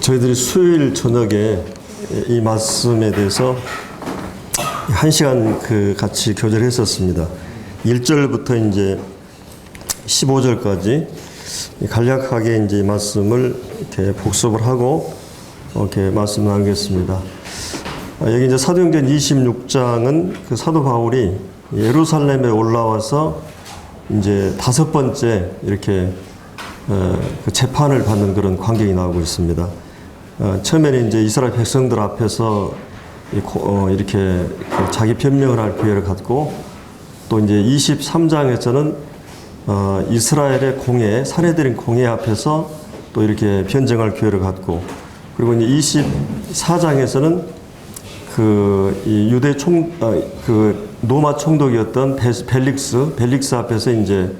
저희들이 수요일 저녁에 이 말씀에 대해서 1시간 같이 교제를 했었습니다. 1절부터 이제 15절까지 간략하게 이제 말씀을 이렇게 복습을 하고 이렇게 말씀 나누겠습니다. 여기 이제 사도행전 26장은 그 사도 바울이 예루살렘에 올라와서 이제 5번째 이렇게 그 재판을 받는 그런 광경이 나오고 있습니다. 처음에는 이제 이스라엘 백성들 앞에서 이렇게 자기 변명을 할 기회를 갖고, 또 이제 23장에서는 이스라엘의 공회, 산헤드린 공회 앞에서 또 이렇게 변증할 기회를 갖고, 그리고 이제 24장에서는 이 유대 노마 총독이었던 벨릭스 앞에서 이제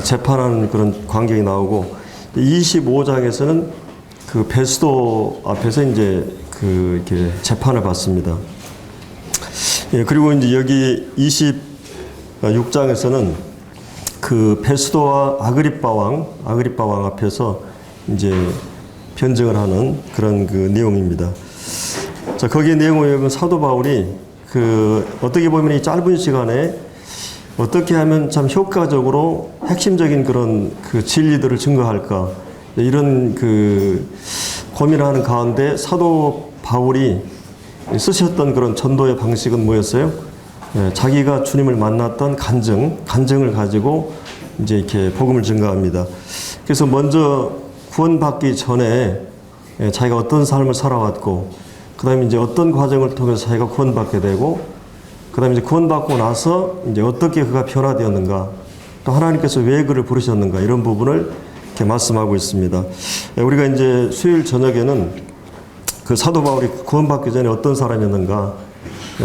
재판하는 그런 광경이 나오고, 25장에서는 그 베스도 앞에서 이제 이렇게 재판을 받습니다. 그리고 이제 여기 26장에서는 그 베스도와 아그리빠 왕 앞에서 이제 변증을 하는 그런 그 내용입니다. 자, 거기에 내용을 보면 사도 바울이 어떻게 보면 이 짧은 시간에 어떻게 하면 참 효과적으로 핵심적인 그런 진리들을 증거할까, 이런 고민을 하는 가운데 사도 바울이 쓰셨던 그런 전도의 방식은 뭐였어요? 자기가 주님을 만났던 간증을 가지고 이제 이렇게 복음을 증거합니다. 그래서 먼저 구원받기 전에 자기가 어떤 삶을 살아왔고, 그 다음에 이제 어떤 과정을 통해서 자기가 구원받게 되고, 그 다음에 이제 구원받고 나서 이제 어떻게 그가 변화되었는가, 또 하나님께서 왜 그를 부르셨는가, 이런 부분을 이렇게 말씀하고 있습니다. 우리가 이제 수요일 저녁에는 그 사도 바울이 구원받기 전에 어떤 사람이었는가,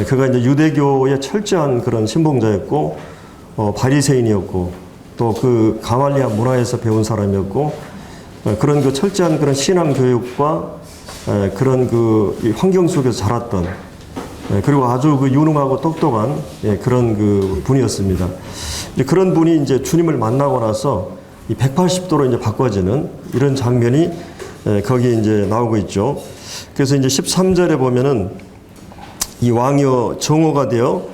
그가 이제 유대교의 철저한 그런 신봉자였고, 바리새인이었고, 또 그 가말리아 문화에서 배운 사람이었고, 그런 철저한 그런 신앙 교육과 그런 이 환경 속에서 자랐던, 그리고 아주 유능하고 똑똑한 그런 분이었습니다. 그런 분이 이제 주님을 만나고 나서 이 180도로 이제 바꿔지는 이런 장면이 거기에 이제 나오고 있죠. 그래서 이제 13절에 보면은 이 왕이여 정오가 되어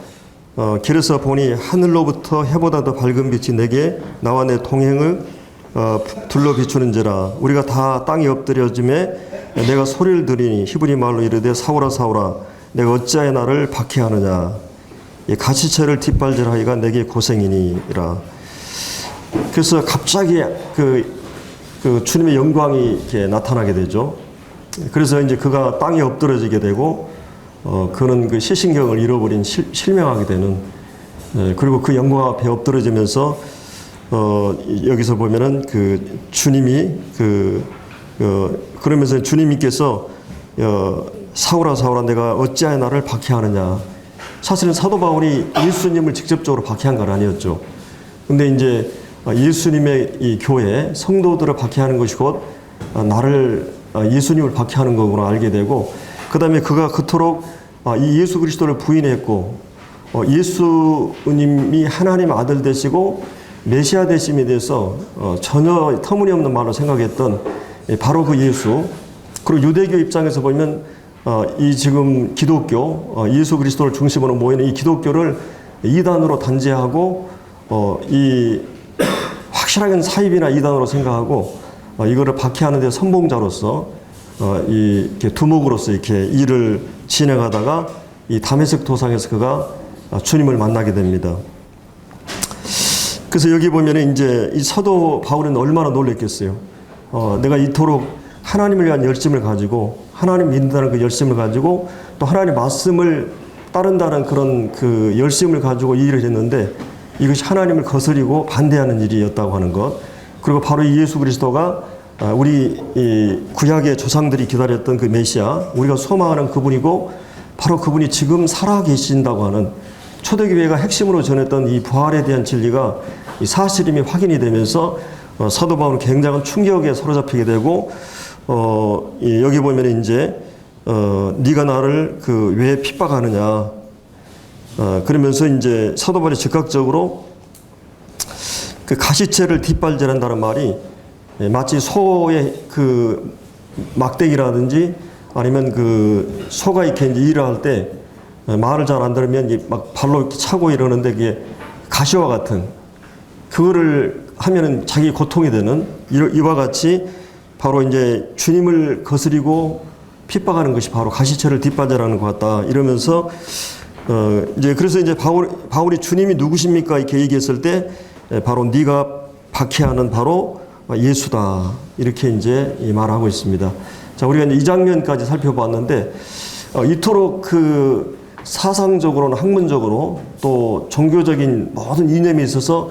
길에서 보니 하늘로부터 해보다 더 밝은 빛이 내게 나와 내 동행을 둘러 비추는지라. 우리가 다 땅에 엎드려짐에 내가 소리를 들으니 히브리 말로 이르되 사울아 사울아 내가 어찌하여 나를 박해하느냐, 가시체를 뒷발질하기가 내게 고생이니라. 그래서 갑자기 주님의 영광이 이렇게 나타나게 되죠. 그래서 이제 그가 땅에 엎드러지게 되고, 그는 시신경을 잃어버린 실명하게 되는, 그리고 그 영광 앞에 엎드러지면서 여기서 보면은 주님이 그러면서 주님께서 사울아 사울아 내가 어찌하여 나를 박해하느냐. 사실은 사도 바울이 예수님을 직접적으로 박해한 건 아니었죠. 근데 이제 예수님의 이 교회 성도들을 박해하는 것이 곧 나를 예수님을 박해하는 거구나 알게 되고, 그 다음에 그가 그토록 이 예수 그리스도를 부인했고, 예수님이 하나님 아들 되시고 메시아 되심에 대해서 전혀 터무니없는 말로 생각했던 바로 그 예수, 그리고 유대교 입장에서 보면 이 지금 기독교, 예수 그리스도를 중심으로 모이는 이 기독교를 이단으로 단죄하고, 이 확실하게는 사입이나 이단으로 생각하고, 이거를 박해하는 데 선봉자로서, 이렇게 두목으로서 이렇게 일을 진행하다가 이 다메섹 도상에서 그가 주님을 만나게 됩니다. 그래서 여기 보면은 이제 이 사도 바울은 얼마나 놀랬겠어요. 내가 이토록 하나님을 위한 열심을 가지고, 하나님 믿는다는 그 열심을 가지고, 또 하나님 말씀을 따른다는 그런 열심을 가지고 이 일을 했는데, 이것이 하나님을 거스리고 반대하는 일이었다고 하는 것. 그리고 바로 이 예수 그리스도가 우리 이 구약의 조상들이 기다렸던 그 메시아, 우리가 소망하는 그분이고, 바로 그분이 지금 살아 계신다고 하는, 초대교회가 핵심으로 전했던 이 부활에 대한 진리가 이 사실임이 확인이 되면서 사도 바울은 굉장한 충격에 사로잡히게 되고, 여기 보면 이제 네가 나를 왜 핍박하느냐, 그러면서 이제 사도 바울이 즉각적으로 가시체를 뒷발질한다는 말이 마치 소의 막대기라든지 아니면 그 소가 이렇게 이제 일을 할 때 말을 잘 안 들으면 이제 막 발로 이렇게 차고 이러는데 그게 가시와 같은 그거를 하면은 자기 고통이 되는 이와 같이 바로 이제 주님을 거스리고 핍박하는 것이 바로 가시처를 뒷받으라는 것 같다 이러면서 이제 그래서 이제 바울이 주님이 누구십니까 이렇게 얘기했을 때 바로 네가 박해하는 바로 예수다 이렇게 이제 말하고 있습니다. 자, 우리가 이제 이 장면까지 살펴봤는데 이토록 그 사상적으로는 학문적으로 또 종교적인 모든 이념이 있어서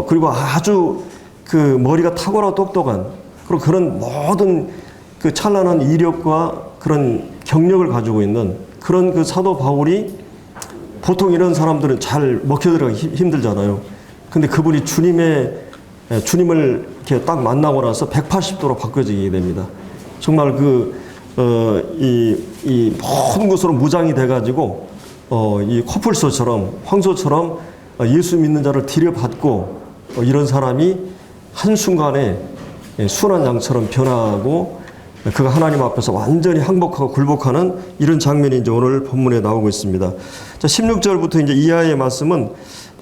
그리고 아주 그 머리가 탁월하고 똑똑한 그리고 그런 모든 그 찬란한 이력과 그런 경력을 가지고 있는 그런 그 사도 바울이 보통 이런 사람들은 잘 먹혀들어가기 힘들잖아요. 근데 그분이 주님을 이렇게 딱 만나고 나서 180도로 바뀌어지게 됩니다. 정말 이 모든 것으로 무장이 돼가지고, 이 코뿔소처럼, 황소처럼 예수 믿는 자를 들여받고, 이런 사람이 한순간에 순한 양처럼 변화하고, 그가 하나님 앞에서 완전히 항복하고 굴복하는 이런 장면이 이제 오늘 본문에 나오고 있습니다. 자, 16절부터 이제 이하의 말씀은,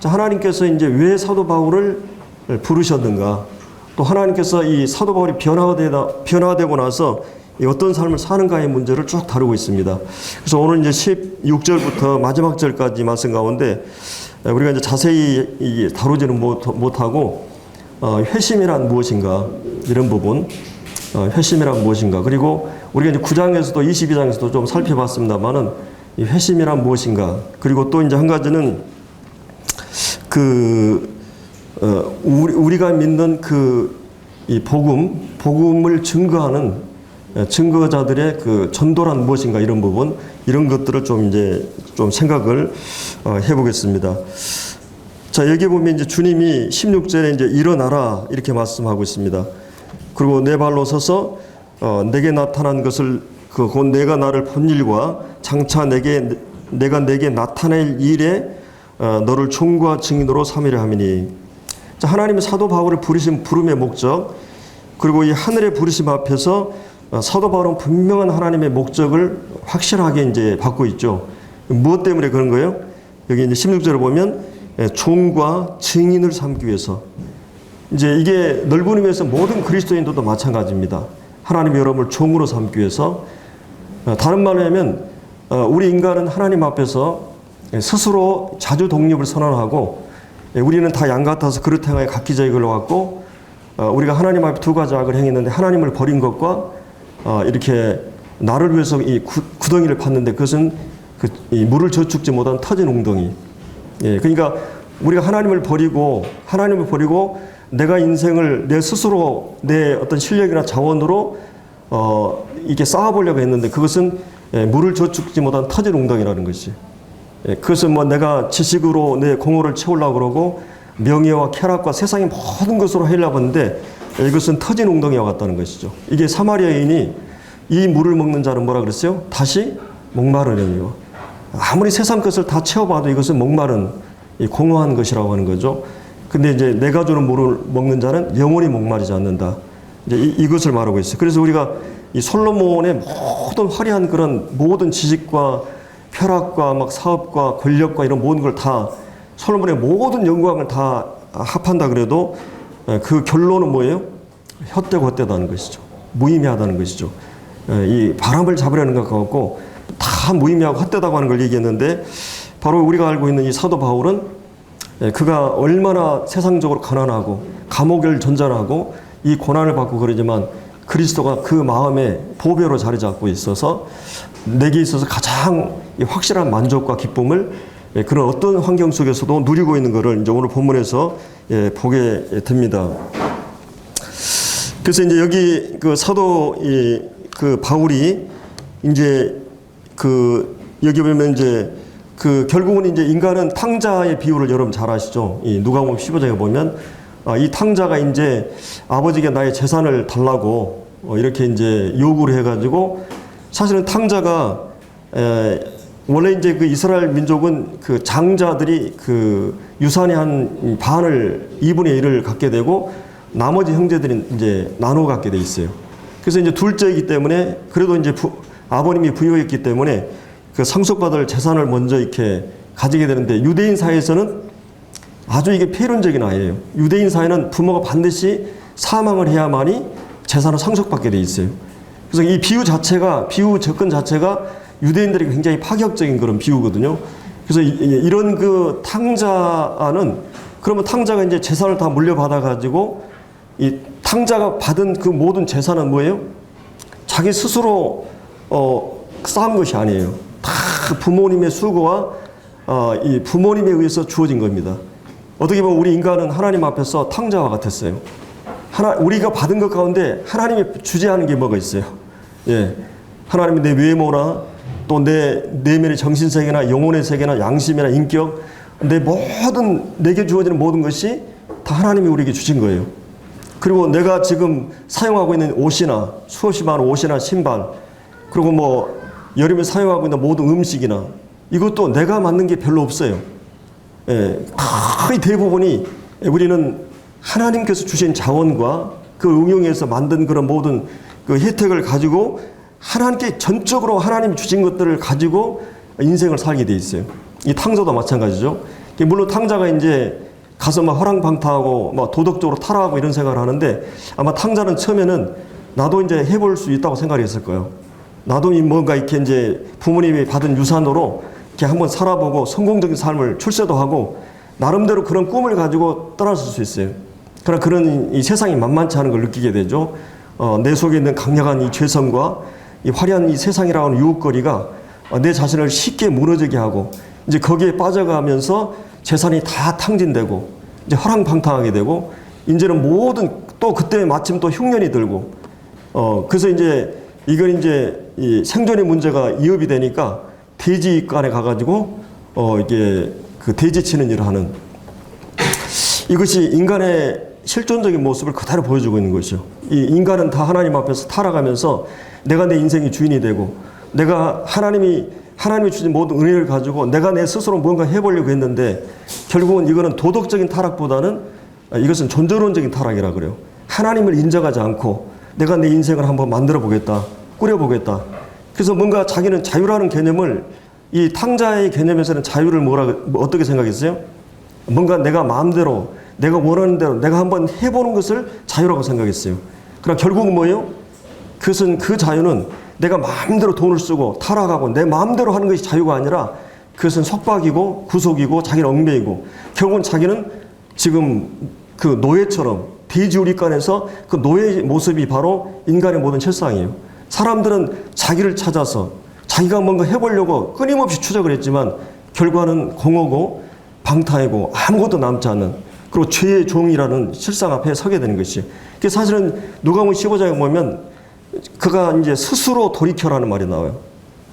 자, 하나님께서 이제 왜 사도 바울을 부르셨는가, 또 하나님께서 이 사도 바울이 변화되고 나서 어떤 삶을 사는가의 문제를 쭉 다루고 있습니다. 그래서 오늘 이제 16절부터 마지막 절까지 말씀 가운데 우리가 이제 자세히 다루지는 못하고 회심이란 무엇인가 이런 부분, 회심이란 무엇인가, 그리고 우리가 이제 9장에서도 22장에서도 좀 살펴봤습니다만은 이 회심이란 무엇인가, 그리고 또 이제 한 가지는 우리가 믿는 이 복음을 증거하는 증거자들의 그 전도란 무엇인가 이런 부분, 이런 것들을 좀 생각을 해보겠습니다. 자, 여기 보면 이제 주님이 16절에 이제 일어나라 이렇게 말씀하고 있습니다. 그리고 내 발로 서서 내게 나타난 것을 곧 내가 나를 본 일과 장차 내가 내게 나타낼 일에 너를 총과 증인으로 삼으려 함이니. 자, 하나님의 사도 바울을 부르신 부름의 목적, 그리고 이 하늘의 부르심 앞에서 사도 바울은 분명한 하나님의 목적을 확실하게 이제 받고 있죠. 무엇 때문에 그런 거예요? 여기 이제 16절을 보면 종과 증인을 삼기 위해서. 이제 이게 넓은 의미에서 모든 그리스도인들도 마찬가지입니다. 하나님의 여러분을 종으로 삼기 위해서. 다른 말로 하면 우리 인간은 하나님 앞에서 스스로 자주 독립을 선언하고, 우리는 다 양 같아서 그릇 행하에 각기적이 걸러갔고, 우리가 하나님 앞에 두 가지 악을 행했는데 하나님을 버린 것과 이렇게 나를 위해서 이 구덩이를 팠는데 그것은 이 물을 저축지 못한 터진 웅덩이. 그러니까 우리가 하나님을 버리고 내가 인생을 내 스스로 내 어떤 실력이나 자원으로 이게 쌓아보려고 했는데 그것은 물을 저축지 못한 터진 웅덩이라는 것이. 그것은 뭐 내가 지식으로 내 공허를 채우려고 그러고 명예와 쾌락과 세상의 모든 것으로 하려고 하는데 이것은 터진 웅덩이와 같다는 것이죠. 이게 사마리아 여인이 이 물을 먹는 자는 뭐라 그랬어요? 다시 목마르려니요. 아무리 세상 것을 다 채워봐도 이것은 목마른 공허한 것이라고 하는 거죠. 근데 이제 내가 주는 물을 먹는 자는 영원히 목마르지 않는다. 이제 이것을 말하고 있어요. 그래서 우리가 이 솔로몬의 모든 화려한 그런 모든 지식과 쾌락과 막 사업과 권력과 이런 모든 걸 다 솔로몬의 모든 영광을 다 합한다 그래도 그 결론은 뭐예요? 헛되고 헛되다는 것이죠. 무의미하다는 것이죠. 이 바람을 잡으려는 것 같고 다 무의미하고 헛되다고 하는 걸 얘기했는데, 바로 우리가 알고 있는 이 사도 바울은 그가 얼마나 세상적으로 가난하고 감옥을 전전하고 이 고난을 받고 그러지만 그리스도가 그 마음에 보배로 자리 잡고 있어서 내게 있어서 가장 확실한 만족과 기쁨을 그런 어떤 환경 속에서도 누리고 있는 것을 이제 오늘 본문에서 보게 됩니다. 그래서 이제 여기 그 사도 그 바울이 이제 여기 보면 이제 결국은 이제 인간은 탕자의 비유를 여러분 잘 아시죠? 이 누가복음 15장에 보면 이 탕자가 이제 아버지에게 나의 재산을 달라고 이렇게 이제 요구를 해가지고, 사실은 탕자가 원래 이제 그 이스라엘 민족은 그 장자들이 그 유산의 한 반을 2분의 1을 갖게 되고 나머지 형제들이 이제 나눠 갖게 돼 있어요. 그래서 이제 둘째이기 때문에 그래도 이제 아버님이 부유했기 때문에 그 상속받을 재산을 먼저 이렇게 가지게 되는데 유대인 사회에서는 아주 이게 폐륜적인 아이예요. 유대인 사회는 부모가 반드시 사망을 해야만이 재산을 상속받게 돼 있어요. 그래서 이 비유 자체가 비유 접근 자체가 유대인들에게 굉장히 파격적인 그런 비유거든요. 그래서 이런 그 탕자는 그러면 탕자가 이제 재산을 다 물려받아 가지고 이 탕자가 받은 그 모든 재산은 뭐예요? 자기 스스로 쌓은 것이 아니에요. 다 부모님의 수고와 이 부모님에 의해서 주어진 겁니다. 어떻게 보면 우리 인간은 하나님 앞에서 탕자와 같았어요. 우리가 받은 것 가운데 하나님이 주재하는 게 뭐가 있어요? 예, 하나님이 내 외모나 또 내 내면의 정신세계나 영혼의 세계나 양심이나 인격, 내 모든 내게 주어지는 모든 것이 다 하나님이 우리에게 주신 거예요. 그리고 내가 지금 사용하고 있는 옷이나 수없이 많은 옷이나 신발, 그리고 뭐 여름에 사용하고 있는 모든 음식이나 이것도 내가 만든 게 별로 없어요. 예, 거의 대부분이 우리는 하나님께서 주신 자원과 그 응용해서 만든 그런 모든 그 혜택을 가지고 하나님께 전적으로 하나님이 주신 것들을 가지고 인생을 살게 돼 있어요. 이 탕자도 마찬가지죠. 물론 탕자가 이제 가서 막 허랑방탕하고 막 도덕적으로 타락하고 이런 생각을 하는데 아마 탕자는 처음에는 나도 이제 해볼 수 있다고 생각했을 거예요. 나도 뭔가 이렇게 이제 부모님이 받은 유산으로 이렇게 한번 살아보고 성공적인 삶을 출세도 하고 나름대로 그런 꿈을 가지고 떠났을 수 있어요. 그러나 그런 이 세상이 만만치 않은 걸 느끼게 되죠. 내 속에 있는 강력한 이 죄성과 이 화려한 이 세상이라고 하는 유혹거리가 내 자신을 쉽게 무너지게 하고 이제 거기에 빠져가면서 재산이 다 탕진되고 이제 허랑방탕하게 되고 이제는 모든 또 그때 마침 또 흉년이 들고 그래서 이제 이건 이제 이 생존의 문제가 이업이 되니까 돼지간에 가가지고 이게 그 돼지 치는 일을 하는 이것이 인간의 실존적인 모습을 그대로 보여주고 있는 것이죠. 이 인간은 다 하나님 앞에서 타락하면서 내가 내 인생의 주인이 되고 내가 하나님이 주신 모든 은혜를 가지고 내가 내 스스로 뭔가 해보려고 했는데 결국은 이거는 도덕적인 타락보다는 이것은 존재론적인 타락이라 그래요. 하나님을 인정하지 않고 내가 내 인생을 한번 만들어 보겠다, 꾸려보겠다. 그래서 뭔가 자기는 자유라는 개념을 이 탕자의 개념에서는 자유를 어떻게 생각했어요? 뭔가 내가 마음대로 내가 원하는 대로 내가 한번 해보는 것을 자유라고 생각했어요. 그러나 결국은 뭐예요? 그것은 그 자유는 내가 마음대로 돈을 쓰고 타락하고 내 마음대로 하는 것이 자유가 아니라 그것은 속박이고 구속이고 자기는 얽매이고 결국은 자기는 지금 그 노예처럼 돼지우리간에서 그 노예의 모습이 바로 인간의 모든 실상이에요. 사람들은 자기를 찾아서 자기가 뭔가 해보려고 끊임없이 추적을 했지만 결과는 공허고 방탕이고 아무것도 남지 않는 그리고 죄의 종이라는 실상 앞에 서게 되는 것이. 그게 사실은 누가복음 15장에 보면 그가 이제 스스로 돌이켜라는 말이 나와요.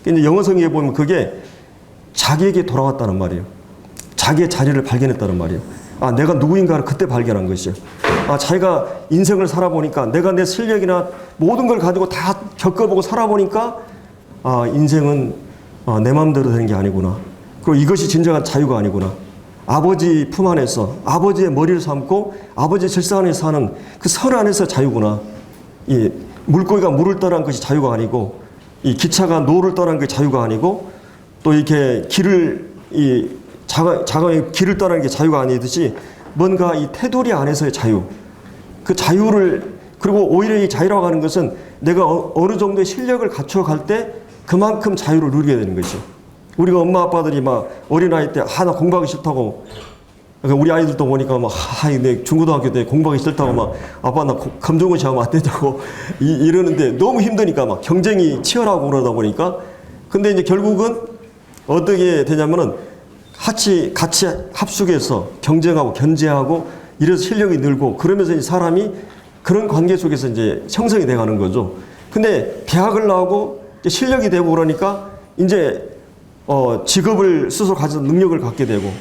이제 영어 성경에 보면 그게 자기에게 돌아왔다는 말이에요. 자기의 자리를 발견했다는 말이에요. 아, 내가 누구인가를 그때 발견한 것이에요. 아, 자기가 인생을 살아보니까 내가 내 실력이나 모든 걸 가지고 다 겪어보고 살아보니까 아, 인생은 내 마음대로 되는 게 아니구나. 그리고 이것이 진정한 자유가 아니구나. 아버지 품 안에서 아버지의 머리를 삼고 아버지의 질서 안에서 사는 그 선 안에서 자유구나. 이 물고기가 물을 떠난 것이 자유가 아니고 이 기차가 노를 떠난 게 자유가 아니고 또 이렇게 자가의 길을 떠나는 게 자유가 아니듯이 뭔가 이 테두리 안에서의 자유. 그 자유를 그리고 오히려 이 자유라고 하는 것은 내가 어느 정도의 실력을 갖춰갈 때 그만큼 자유를 누리게 되는 것이죠. 우리가 엄마 아빠들이 막 어린아이 때 나 공부하기 싫다고 그러니까 우리 아이들도 보니까 막 내 중고등학교 때 공부하기 싫다고 막 아빠 나 검정고시 하면 안 된다고 이러는데 너무 힘드니까 막 경쟁이 치열하고 그러다 보니까 근데 이제 결국은 어떻게 되냐면은 같이 합숙해서 경쟁하고 견제하고 이래서 실력이 늘고 그러면서 이제 사람이 그런 관계 속에서 이제 형성이 돼 가는 거죠. 근데 대학을 나오고 실력이 되고 그러니까 이제 직업을 스스로 가져서 능력을 갖게 되고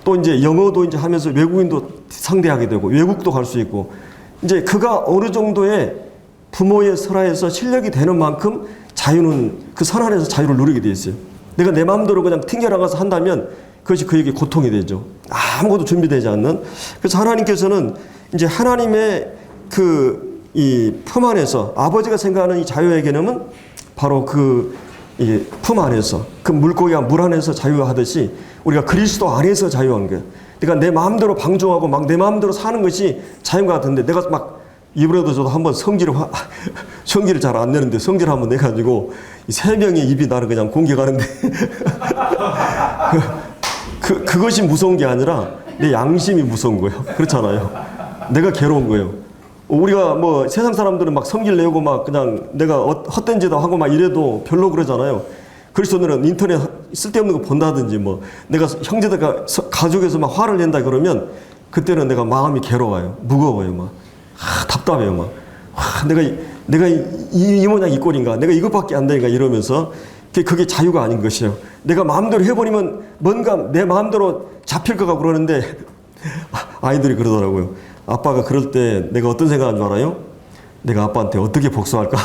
또 이제 영어도 이제 하면서 외국인도 상대하게 되고 외국도 갈 수 있고 이제 그가 어느 정도의 부모의 설하에서 실력이 되는 만큼 자유는 그 선 안에서 자유를 누리게 돼 있어요. 내가 내 마음대로 그냥 튕겨나가서 한다면 그것이 그에게 고통이 되죠. 아무것도 준비되지 않는. 그래서 하나님께서는 이제 하나님의 그 이 품 안에서 아버지가 생각하는 이 자유의 개념은 바로 그 이 품 안에서 그 물고기가 물 안에서 자유하듯이 우리가 그리스도 안에서 자유한 거예요. 그러니까 내 마음대로 방종하고 막 내 마음대로 사는 것이 자유인 것 같은데 내가 막 이번에도 저도 한번 성질을 잘 안 내는데 성질 한번 내가지고 세 명의 입이 나를 그냥 공격하는데 그것이 무서운 게 아니라 내 양심이 무서운 거예요. 그렇잖아요. 내가 괴로운 거예요. 우리가 뭐 세상 사람들은 막 성질 내고 막 그냥 내가 헛된 짓 하고 막 이래도 별로 그러잖아요. 그리스도인은 인터넷 쓸데없는 거 본다든지 뭐 내가 형제들과 가족에서 막 화를 낸다 그러면 그때는 내가 마음이 괴로워요. 무거워요. 막 답답해요. 막 내가 이 모양 이 꼴인가? 내가 이것밖에 안 되니까 이러면서 그게 자유가 아닌 것이에요. 내가 마음대로 해버리면 뭔가 내 마음대로 잡힐 것 같고 그러는데 아이들이 그러더라고요. 아빠가 그럴 때 내가 어떤 생각하는 줄 알아요? 내가 아빠한테 어떻게 복수할까?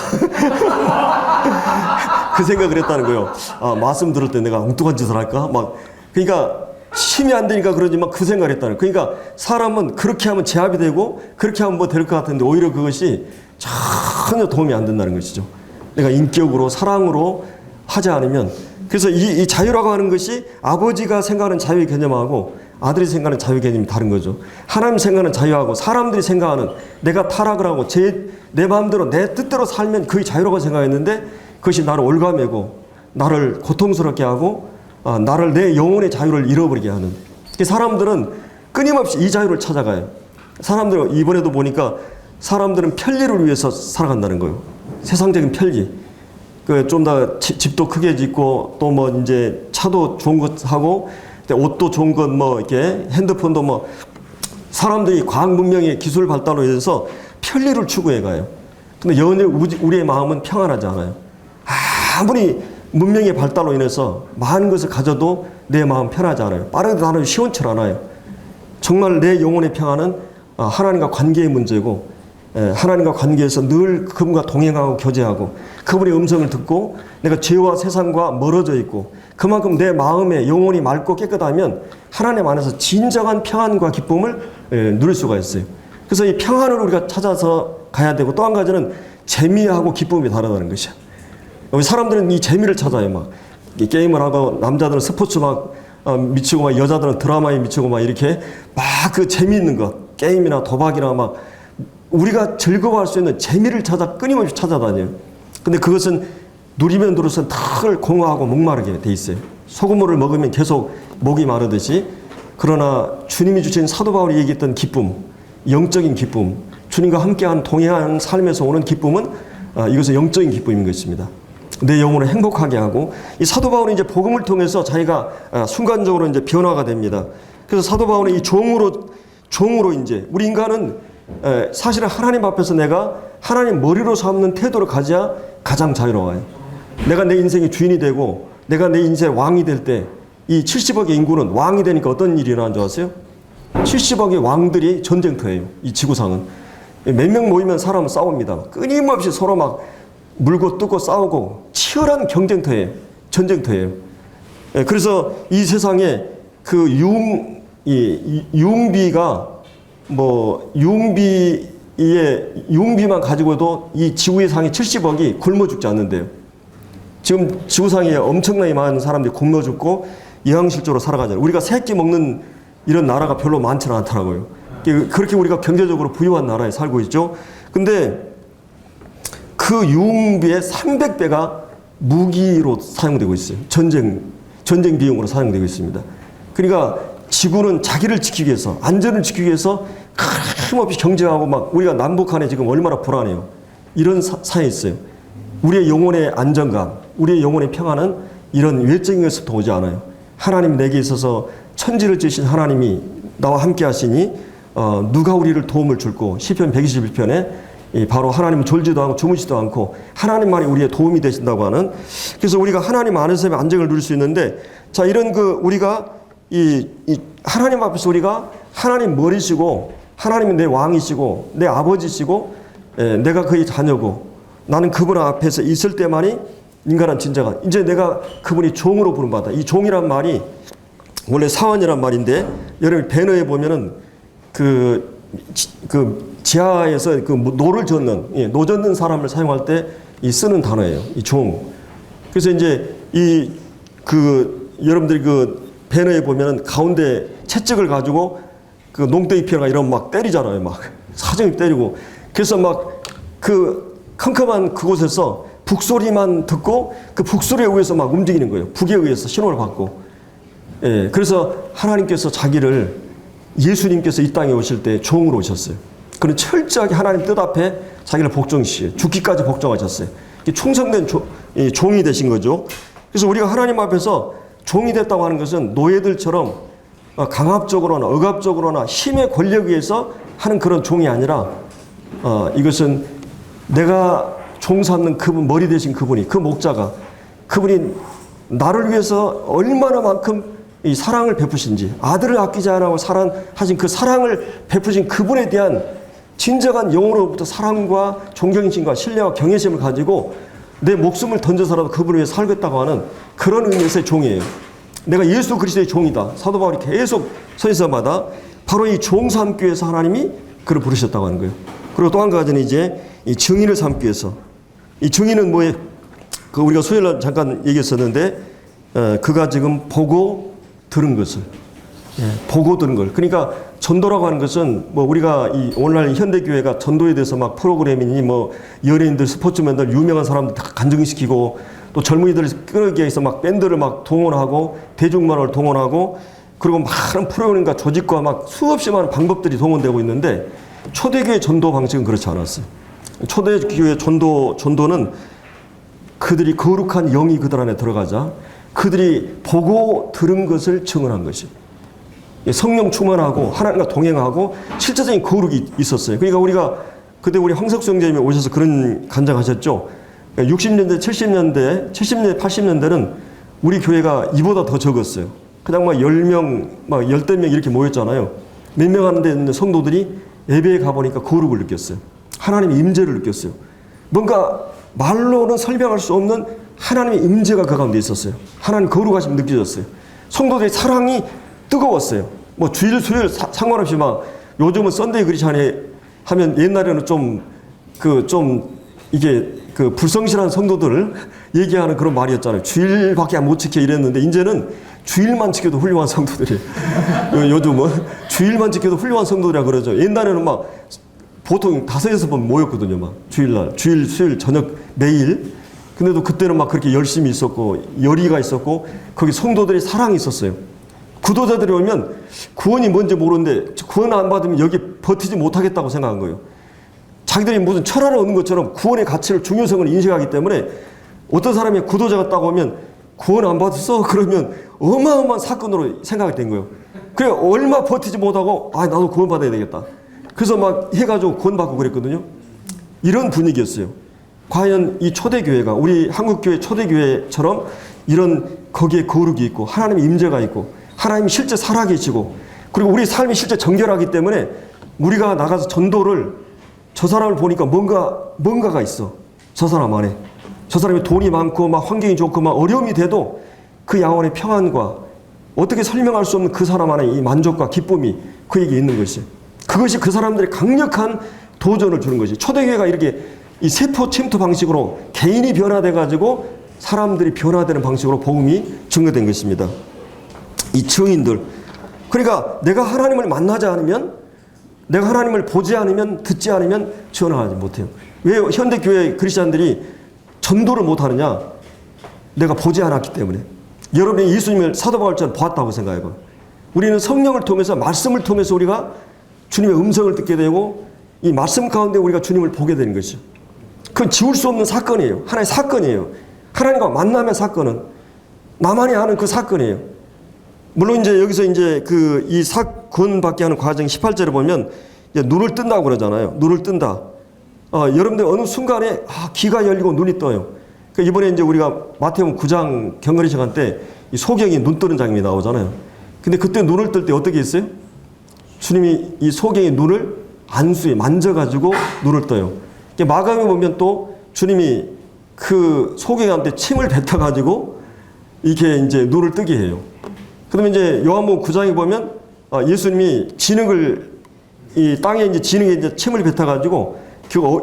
그 생각을 했다는 거예요. 아, 말씀 들을 때 내가 엉뚱한 짓을 할까? 막 그러니까 힘이 안 되니까 그러지만 그 생각을 했다는 거예요. 그러니까 사람은 그렇게 하면 제압이 되고 그렇게 하면 뭐 될 것 같은데 오히려 그것이 전혀 도움이 안 된다는 것이죠. 내가 인격으로 사랑으로 하지 않으면 그래서 이 자유라고 하는 것이 아버지가 생각하는 자유의 개념하고 아들이 생각하는 자유 개념이 다른 거죠. 하나님 생각하는 자유하고 사람들이 생각하는 내가 타락을 하고 내 마음대로 내 뜻대로 살면 그게 자유라고 생각했는데 그것이 나를 올가매고 나를 고통스럽게 하고 나를 내 영혼의 자유를 잃어버리게 하는 사람들은 끊임없이 이 자유를 찾아가요. 사람들 이번에도 보니까 사람들은 편리를 위해서 살아간다는 거예요. 세상적인 편리. 좀 더 집도 크게 짓고 또 뭐 이제 차도 좋은 것 하고 옷도 좋은 것 뭐 이렇게 핸드폰도 뭐 사람들이 과학 문명의 기술 발달로 인해서 편리를 추구해 가요. 근데 연일 우리의 마음은 평안하지 않아요. 아무리 문명의 발달로 인해서 많은 것을 가져도 내 마음 편하지 않아요. 빠르게 하는 시원치 않아요. 정말 내 영혼의 평안은 하나님과 관계의 문제고 하나님과 관계에서 늘 그분과 동행하고 교제하고 그분의 음성을 듣고 내가 죄와 세상과 멀어져 있고 그만큼 내 마음의 영혼이 맑고 깨끗하면 하나님 안에서 진정한 평안과 기쁨을 누릴 수가 있어요. 그래서 이 평안을 우리가 찾아서 가야 되고 또 한 가지는 재미하고 기쁨이 다르다는 것이야. 사람들은 이 재미를 찾아요. 막 게임을 하고 남자들은 스포츠 막 미치고 막 여자들은 드라마에 미치고 막 이렇게 막 그 재미있는 것 게임이나 도박이나 막 우리가 즐거워할 수 있는 재미를 끊임없이 찾아다녀요. 근데 그것은 누리면 누를수록 늘 공허하고 목마르게 돼 있어요. 소금물을 먹으면 계속 목이 마르듯이. 그러나 주님이 주신 사도 바울이 얘기했던 기쁨, 영적인 기쁨, 주님과 함께한 동행하는 삶에서 오는 기쁨은 이것은 영적인 기쁨인 것입니다. 내 영혼을 행복하게 하고 이 사도 바울은 이제 복음을 통해서 자기가 순간적으로 이제 변화가 됩니다. 그래서 사도 바울은 이 종으로 이제 우리 인간은 사실은 하나님 앞에서 내가 하나님 머리로 삼는 태도를 가져야 가장 자유로워요. 내가 내 인생의 주인이 되고 내가 내 인생의 왕이 될 때 이 70억의 인구는 왕이 되니까 어떤 일이 일어나는 줄 아세요? 70억의 왕들이 전쟁터예요. 이 지구상은. 몇 명 모이면 사람은 싸웁니다. 끊임없이 서로 막 물고 뜯고 싸우고 치열한 경쟁터예요. 전쟁터예요. 그래서 이 세상에 그 융비가 뭐 융비만 가지고도 이 지구의 상의 70억이 굶어 죽지 않는데요. 지금 지구상에 엄청나게 많은 사람들이 굶어 죽고 영양실조로 살아가잖아요. 우리가 새끼 먹는 이런 나라가 별로 많지는 않더라고요. 그렇게 우리가 경제적으로 부유한 나라에 살고 있죠. 근데 그 융비의 300배가 무기로 사용되고 있어요. 전쟁 비용으로 사용되고 있습니다. 그러니까 지구는 자기를 지키기 위해서, 안전을 지키기 위해서 끊임없이 경쟁하고 막 우리가 남북한에 지금 얼마나 불안해요. 이런 사회에 있어요. 우리의 영혼의 안정감, 우리의 영혼의 평안은 이런 외적인 것부터 오지 않아요. 하나님 내게 있어서 천지를 지으신 하나님이 나와 함께 하시니 누가 우리를 도움을 줄고 시편 121편에 바로 하나님은 졸지도 않고 주무시지도 않고 하나님만이 우리의 도움이 되신다고 하는 그래서 우리가 하나님 안에서의 안정을 누릴 수 있는데 자 이런 우리가 이 하나님 앞에서 우리가 하나님 머리시고 하나님은 내 왕이시고 내 아버지시고 내가 그의 자녀고 나는 그분 앞에서 있을 때만이 인간은 진짜가 이제 내가 그분이 종으로 부름받아. 이 종이란 말이 원래 사원이란 말인데 여러분 배너에 보면은 그 그 지하에서 그 노를 젓는, 예, 노 젓는 사람을 사용할 때 이 쓰는 단어예요. 이 종. 그래서 이제 여러분들이 그 배너에 보면은 가운데 채찍을 가지고 그 농땡이 피어가 이런 막 때리잖아요. 막 사정이 때리고. 그래서 막 그 컴컴한 그곳에서 북소리만 듣고 그 북소리에 의해서 막 움직이는 거예요. 북에 의해서 신호를 받고. 예, 그래서 하나님께서 자기를 예수님께서 이 땅에 오실 때 종으로 오셨어요. 그는 철저하게 하나님 뜻 앞에 자기를 복종시켜요. 죽기까지 복종하셨어요. 충성된 종이 되신 거죠. 그래서 우리가 하나님 앞에서 종이 됐다고 하는 것은 노예들처럼 강압적으로나 억압적으로나 힘의 권력에 의해서 하는 그런 종이 아니라 이것은 내가 종 삼는 그분, 머리 되신 그분이, 그 목자가, 그분이 나를 위해서 얼마나만큼 이 사랑을 베푸신지, 아들을 아끼지 않고 사랑하신 그 사랑을 베푸신 그분에 대한 진정한 영으로부터 사랑과 존경심과 신뢰와 경외심을 가지고 내 목숨을 던져서라도 그분을 위해 살겠다고 하는 그런 의미에서의 종이에요. 내가 예수 그리스도의 종이다. 사도 바울이 계속 서에서마다 바로 이 종 삼기 위해서 하나님이 그를 부르셨다고 하는 거예요. 그리고 또 한 가지는 이제 이 증인을 삼기 위해서. 이 증인은 뭐예요? 그 우리가 수요일날 잠깐 얘기했었는데, 그가 지금 보고 들은 것을, 보고 들은 걸. 그러니까 전도라고 하는 것은 뭐 우리가 이 오늘날 현대교회가 전도에 대해서 막 프로그램이니 뭐 연예인들, 스포츠맨들, 유명한 사람들 다 간증시키고 또 젊은이들을 끌어오기 위해서 막 밴드를 막 동원하고 대중문화를 동원하고 그리고 많은 프로그램과 조직과 막 수없이 많은 방법들이 동원되고 있는데 초대교회 전도 방식은 그렇지 않았어요. 초대교회 전도는 그들이 거룩한 영이 그들 안에 들어가자 그들이 보고 들은 것을 증언한 것이 성령 충만하고 하나님과 동행하고 실제적인 거룩이 있었어요. 그러니까 우리가 그때 우리 황석수 형제님이 오셔서 그런 간증하셨죠. 60년대, 70년대, 70년대, 80년대는 우리 교회가 이보다 더 적었어요. 그냥 막 10명, 막 10명 이렇게 모였잖아요. 몇 명 하는데 있는 성도들이 예배에 가보니까 거룩을 느꼈어요. 하나님의 임재를 느꼈어요. 뭔가 말로는 설명할 수 없는 하나님의 임재가 그 가운데 있었어요. 하나님 거룩하심이 느껴졌어요. 성도들의 사랑이 뜨거웠어요. 뭐 주일, 수요일 상관없이 막 요즘은 썬데이 그리스찬에 하면 옛날에는 좀 이게 그 불성실한 성도들을 얘기하는 그런 말이었잖아요. 주일밖에 못 지켜 이랬는데 이제는 주일만 지켜도 훌륭한 성도들이 요즘은 주일만 지켜도 훌륭한 성도들이라 그러죠. 옛날에는 막 보통 5-6번 모였거든요. 막 주일날, 주일, 수요일, 저녁 매일. 근데도 그때는 막 그렇게 열심히 있었고 열의가 있었고 거기 성도들의 사랑이 있었어요. 구도자들이 오면 구원이 뭔지 모르는데 구원 안 받으면 여기 버티지 못하겠다고 생각한 거예요. 자기들이 무슨 철학을 얻는 것처럼 구원의 가치를 중요성을 인식하기 때문에 어떤 사람이 구도자가 따고 오면 구원 안 받았어? 그러면 어마어마한 사건으로 생각이 된 거예요. 그래 얼마 버티지 못하고 나도 구원 받아야 되겠다. 그래서 막 해가지고 구원 받고 그랬거든요. 이런 분위기였어요. 과연 이 초대교회가 우리 한국교회 초대교회처럼 이런 거기에 거룩이 있고 하나님의 임재가 있고 하나님이 실제 살아계시고 그리고 우리 삶이 실제 정결하기 때문에 우리가 나가서 전도를 저 사람을 보니까 뭔가가 있어. 저 사람 안에. 저 사람이 돈이 많고 막 환경이 좋고 막 어려움이 돼도 그 영혼의 평안과 어떻게 설명할 수 없는 그 사람 안에 이 만족과 기쁨이 그에게 있는 것이. 그것이 그 사람들의 강력한 도전을 주는 것이. 초대교회가 이렇게 이 세포 침투 방식으로 개인이 변화돼 가지고 사람들이 변화되는 방식으로 복음이 증거된 것입니다. 이 증인들. 그러니까 내가 하나님을 만나지 않으면 내가 하나님을 보지 않으면 듣지 않으면 전화하지 못해요. 왜 현대교회 크리스찬들이 전도를 못하느냐? 내가 보지 않았기 때문에. 여러분이 예수님을 사도 바울처럼 보았다고 생각해봐. 우리는 성령을 통해서 말씀을 통해서 우리가 주님의 음성을 듣게 되고 이 말씀 가운데 우리가 주님을 보게 되는 것이죠. 그건 지울 수 없는 사건이에요. 하나의 사건이에요. 하나님과 만남의 사건은 나만이 아는 그 사건이에요. 물론 이제 여기서 이제 이 사건 받게 하는 과정 18절에 보면 이제 눈을 뜬다고 그러잖아요. 눈을 뜬다. 여러분들 어느 순간에 귀가 열리고 눈이 떠요. 그러니까 이번에 이제 우리가 마태복음 9장 경건의 시간 때 이 소경이 눈 뜨는 장면이 나오잖아요. 근데 그때 눈을 뜰 때 어떻게 했어요? 주님이 이 소경의 눈을 안수에 만져가지고 눈을 떠요. 마감에 보면 또 주님이 그 소경한테 침을 뱉어가지고 이렇게 이제 눈을 뜨게 해요. 그러면 이제 요한복음 9장에 보면 예수님이 진흙을 이 땅에 이제 지능에 이제 침을 뱉어가지고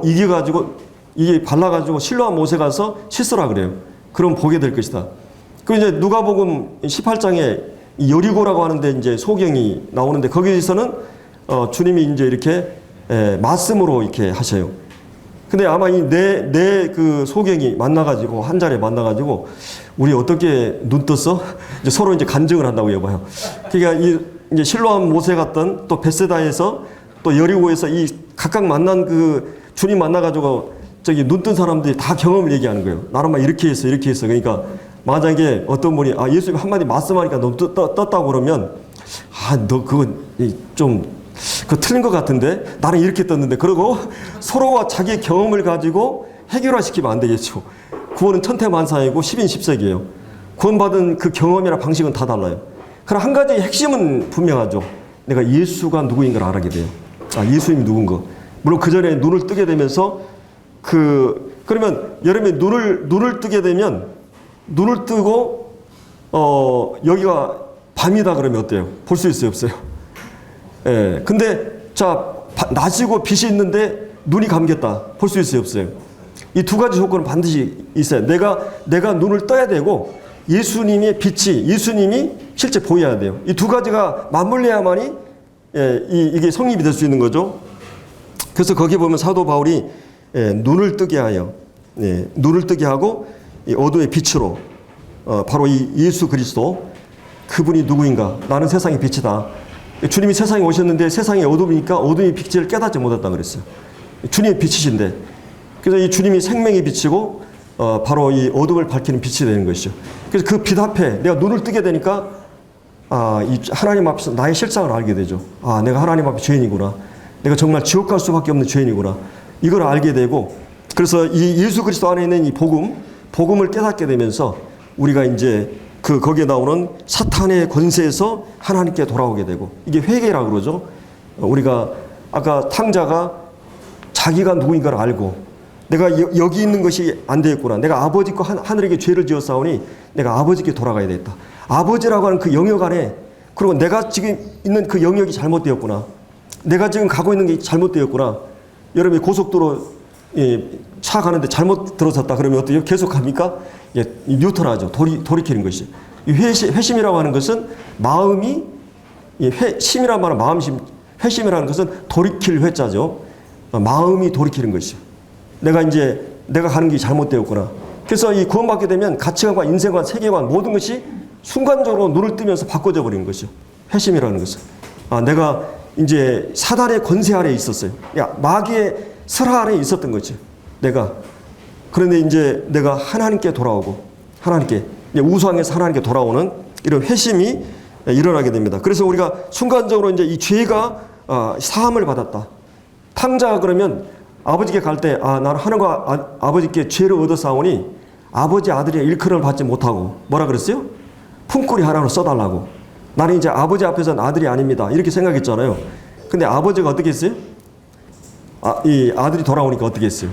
이겨가지고 이게 발라가지고 실로암 못에 가서 씻으라 그래요. 그럼 보게 될 것이다. 그 이제 누가복음 18장에 여리고라고 하는데 이제 소경이 나오는데 거기서는 주님이 이제 이렇게 말씀으로 이렇게 하셔요. 근데 아마 이 내 그 소경이 만나가지고 한 자리에 만나가지고 우리 어떻게 눈 떴어? 이제 서로 이제 간증을 한다고 여봐요. 그러니까 이제 실로암 못에 갔던 또 베세다에서 또 여리고에서 이 각각 만난 그 주님 만나가지고 저기 눈 뜬 사람들이 다 경험을 얘기하는 거예요. 나는 막 이렇게 했어, 이렇게 했어. 그러니까 만약에 어떤 분이 예수님 한마디 말씀하니까 너 떴다고 그러면 너 그건 좀 그거 틀린 것 같은데 나는 이렇게 떴는데 그러고 서로가 자기의 경험을 가지고 해결화시키면 안 되겠죠. 구원은 천태만사이고 10인 10색이에요. 구원받은 그 경험이나 방식은 다 달라요. 그러나 한 가지 핵심은 분명하죠. 내가 예수가 누구인가를 알게 돼요. 예수님이 누군가. 물론 그 전에 눈을 뜨게 되면서 그러면 여러분이 눈을 뜨게 되면 눈을 뜨고 여기가 밤이다 그러면 어때요? 볼 수 있어요, 없어요? 예. 근데 낮이고 빛이 있는데 눈이 감겼다. 볼 수 있어요, 없어요? 이 두 가지 조건은 반드시 있어요. 내가 눈을 떠야 되고 예수님의 빛이 예수님이 실제 보여야 돼요. 이 두 가지가 맞물려야만이 이게 성립이 될 수 있는 거죠. 그래서 거기 보면 사도 바울이 눈을 뜨게 하여 눈을 뜨게 하고 이 어둠의 빛으로 바로 이 예수 그리스도 그분이 누구인가? 나는 세상의 빛이다. 주님이 세상에 오셨는데 세상이 어둠이니까 어둠의 빛을 깨닫지 못했다 그랬어요. 주님의 빛이신데 그래서 이 주님이 생명의 빛이고 바로 이 어둠을 밝히는 빛이 되는 것이죠. 그래서 그 빛 앞에 내가 눈을 뜨게 되니까 이 하나님 앞에서 나의 실상을 알게 되죠. 내가 하나님 앞에 죄인이구나. 내가 정말 지옥 갈 수밖에 없는 죄인이구나. 이걸 알게 되고 그래서 이 예수 그리스도 안에 있는 이 복음을 깨닫게 되면서 우리가 이제 거기에 나오는 사탄의 권세에서 하나님께 돌아오게 되고 이게 회개라고 그러죠. 우리가 아까 탕자가 자기가 누구인가를 알고 내가 여기 있는 것이 안 되겠구나. 내가 아버지께 하늘에게 죄를 지었사오니 내가 아버지께 돌아가야 되겠다. 아버지라고 하는 그 영역 안에 그리고 내가 지금 있는 그 영역이 잘못되었구나. 내가 지금 가고 있는 게 잘못되었구나. 여러분이 고속도로 차 가는데 잘못 들어섰다 그러면 어때요? 계속 갑니까? 뉴트럴하죠. 돌이키는 것이. 회심이라고 하는 것은 마음이 심이라는 말은 마음심, 회심이라는 것은 돌이킬 회자죠. 마음이 돌이키는 것이죠. 내가 가는 길이 잘못되었구나. 그래서 이 구원받게 되면 가치관과 인생관, 세계관 모든 것이 순간적으로 눈을 뜨면서 바꿔져 버리는 것이죠. 회심이라는 것은. 내가 이제 사단의 권세 아래에 있었어요. 마귀의 설하 아래에 있었던 거죠. 그런데 이제 내가 하나님께 돌아오고 하나님께 우상에서 하나님께 돌아오는 이런 회심이 일어나게 됩니다. 그래서 우리가 순간적으로 이제 이 죄가 사함을 받았다. 탕자가 그러면 아버지께 갈 때 나는 하나님과 아버지께 죄를 얻어싸우니 아버지 아들의 일컬음을 받지 못하고 뭐라 그랬어요? 품꾼이 하나로 써달라고. 나는 이제 아버지 앞에서는 아들이 아닙니다. 이렇게 생각했잖아요. 근데 아버지가 어떻게 했어요? 이 아들이 돌아오니까 어떻게 했어요?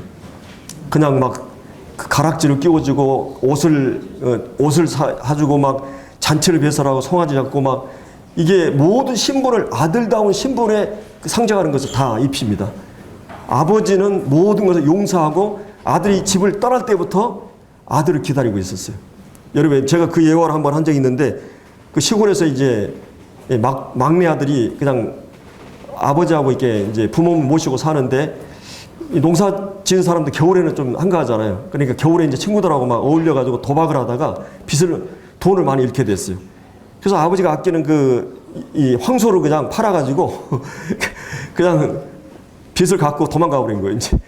그냥 막 가락지를 끼워주고 옷을 사주고 막 잔치를 배설하고 송아지 잡고 막 이게 모든 신분을 아들다운 신분에 상징하는 것을 다 입힙니다. 아버지는 모든 것을 용서하고 아들이 집을 떠날 때부터 아들을 기다리고 있었어요. 여러분 제가 그 예화를 한번 한 적이 있는데 그 시골에서 이제 막내 아들이 그냥 아버지하고 이렇게 이제 부모 모시고 사는데 농사 지은 사람도 겨울에는 좀 한가하잖아요. 그러니까 겨울에 이제 친구들하고 막 어울려가지고 도박을 하다가 돈을 많이 잃게 됐어요. 그래서 아버지가 아끼는 이 황소를 그냥 팔아가지고 그냥 빚을 갖고 도망가 버린 거예요. 이제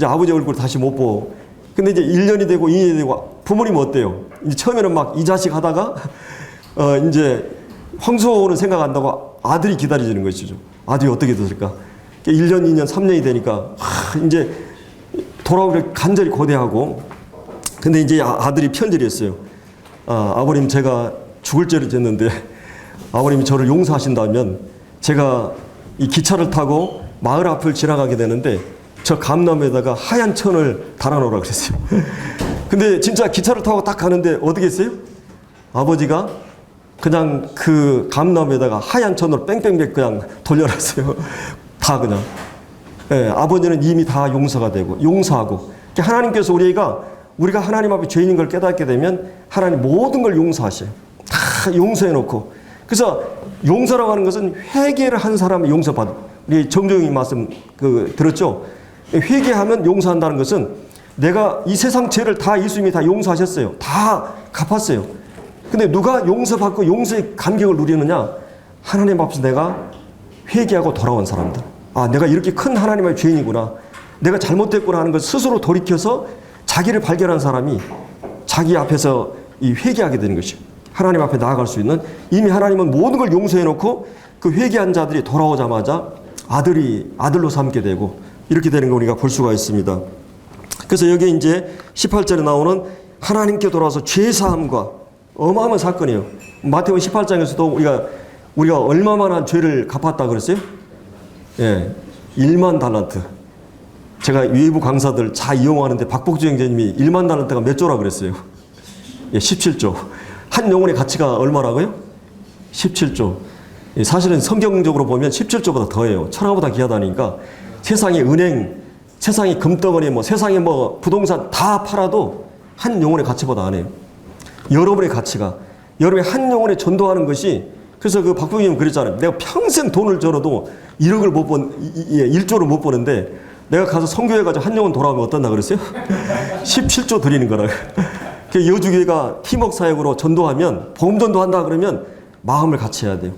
아버지 얼굴 다시 못 보고. 근데 이제 1년이 되고 2년이 되고 부모님은 어때요? 이제 처음에는 막 이 자식 하다가 이제 황소는 생각한다고 아들이 기다려지는 것이죠. 아들이 어떻게 됐을까? 1년, 2년, 3년이 되니까 이제 돌아오기를 간절히 고대하고 근데 이제 아들이 편지를 했어요. 아버님 제가 죽을 죄를 졌는데 아버님이 저를 용서하신다면 제가 이 기차를 타고 마을 앞을 지나가게 되는데 저 감나무에다가 하얀 천을 달아놓으라 그랬어요. 근데 진짜 기차를 타고 딱 가는데 어떻게 했어요? 아버지가 그냥 그 감나무에다가 하얀 천을 뺑뺑뺑 그냥 돌려놨어요. 다 그냥. 예, 아버지는 이미 다 용서가 되고 용서하고 하나님께서 우리가 하나님 앞에 죄인인 걸 깨닫게 되면 하나님 모든 걸 용서하셔요. 다 용서해 놓고. 그래서 용서라고 하는 것은 회개를 한 사람이 용서받아. 우리 정정이 말씀 들었죠? 회개하면 용서한다는 것은 내가 이 세상 죄를 다 예수님이 다 용서하셨어요. 다 갚았어요. 근데 누가 용서받고 용서의 감격을 누리느냐? 하나님 앞에서 내가 회개하고 돌아온 사람들. 아, 내가 이렇게 큰 하나님의 죄인이구나. 내가 잘못됐구나 하는 것을 스스로 돌이켜서 자기를 발견한 사람이 자기 앞에서 이 회개하게 되는 것이요. 하나님 앞에 나아갈 수 있는, 이미 하나님은 모든 걸 용서해 놓고 그 회개한 자들이 돌아오자마자 아들로 삼게 되고 이렇게 되는 걸 우리가 볼 수가 있습니다. 그래서 여기 이제 18절에 나오는 하나님께 돌아와서 죄사함과 어마어마한 사건이에요. 마태복음 18장에서도 우리가 얼마만한 죄를 갚았다 그랬어요? 예, 1만 달란트. 제가 외부 강사들 다 이용하는데 박복주 형제님이 1만 달란트가 몇 조라 그랬어요? 예, 17조. 한 영혼의 가치가 얼마라고요? 17조. 예, 사실은 성경적으로 보면 17조보다 더해요. 천하보다 귀하다니까 세상의 은행, 세상의 금덩어리, 세상의 부동산 다 팔아도 한 영혼의 가치보다 안 해요. 여러분의 가치가, 여러분의 한 영혼에 전도하는 것이, 그래서 그 박병희님 그랬잖아요. 내가 평생 돈을 벌어도 1조를 못 버는데 내가 가서 선교해 가지고 한 영혼 돌아오면 어떤다 그랬어요? 17조 드리는 거라. 여주교회가 팀워크 사역으로 전도하면, 복음 전도한다 그러면 마음을 같이 해야 돼요.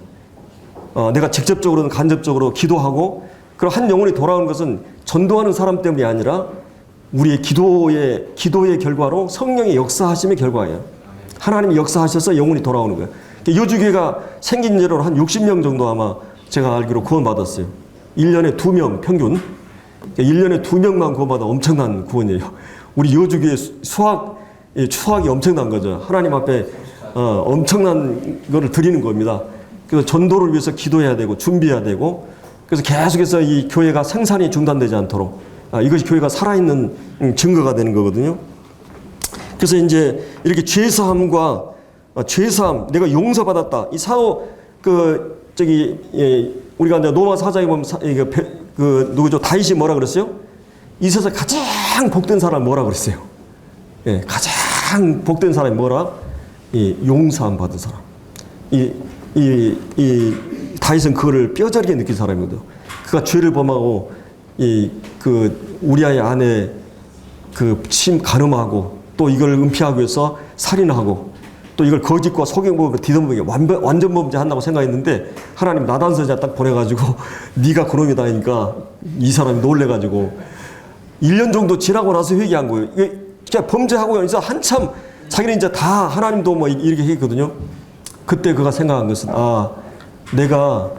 내가 직접적으로는 간접적으로 기도하고, 그럼 한 영혼이 돌아오는 것은 전도하는 사람 때문이 아니라 우리의 기도의 결과로 성령의 역사하심의 결과예요. 하나님이 역사하셔서 영혼이 돌아오는 거예요. 여주교회가 생긴 예로 한 60명 정도 아마 제가 알기로 구원받았어요. 1년에 2명 평균. 1년에 2명만 구원받아 엄청난 구원이에요. 우리 여주교회 수학이 엄청난 거죠. 하나님 앞에 엄청난 거를 드리는 겁니다. 그래서 전도를 위해서 기도해야 되고 준비해야 되고, 그래서 계속해서 이 교회가 생산이 중단되지 않도록 이것이 교회가 살아있는 증거가 되는 거거든요. 그래서 이제 이렇게 죄사함과 죄사함, 내가 용서받았다. 이 우리가 로마 4장에 보면 누구죠? 다윗이 뭐라 그랬어요? 이 세상 가장 복된 사람 뭐라 그랬어요? 예, 가장 복된 사람이 뭐라? 용서함 받은 사람. 다윗은 그거를 뼈저리게 느낀 사람이거든요. 그가 죄를 범하고 우리아의 아내 가늠하고 또 이걸 은폐하기 위해서 살인하고 또 이걸 거짓과 속임으로 뒤덮는 게 완전 범죄 한다고 생각했는데 하나님 나단 선지자 딱 보내가지고 네가 그놈이다 하니까 이 사람이 놀래가지고 1년 정도 지나고 나서 회개한 거예요. 그냥 범죄하고 이제 한참 자기는 이제 다 하나님도 이렇게 했거든요. 그때 그가 생각한 것은 내가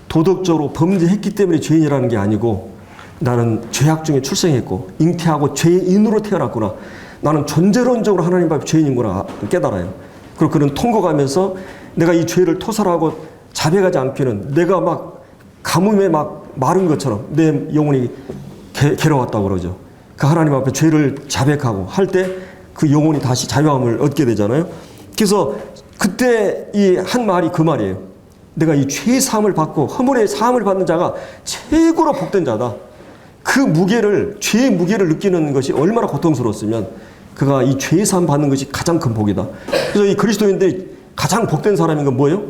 도덕적으로 범죄했기 때문에 죄인이라는 게 아니고 나는 죄악 중에 출생했고 잉태하고 죄인으로 태어났구나. 나는 존재론적으로 하나님 앞에 죄인이구나 깨달아요. 그리고 그는 통곡하면서 내가 이 죄를 토설하고 자백하지 않기는 내가 막 가뭄에 막 마른 것처럼 내 영혼이 괴로웠다고 그러죠. 그 하나님 앞에 죄를 자백하고 할 때 그 영혼이 다시 자유함을 얻게 되잖아요. 그래서 그때 이 한 말이 그 말이에요. 내가 이 죄의 사함을 받고 허물의 사함을 받는 자가 최고로 복된 자다. 죄의 무게를 느끼는 것이 얼마나 고통스러웠으면 그가 이 죄의 사함 받는 것이 가장 큰 복이다. 그래서 이 그리스도인들이 가장 복된 사람인 건 뭐예요?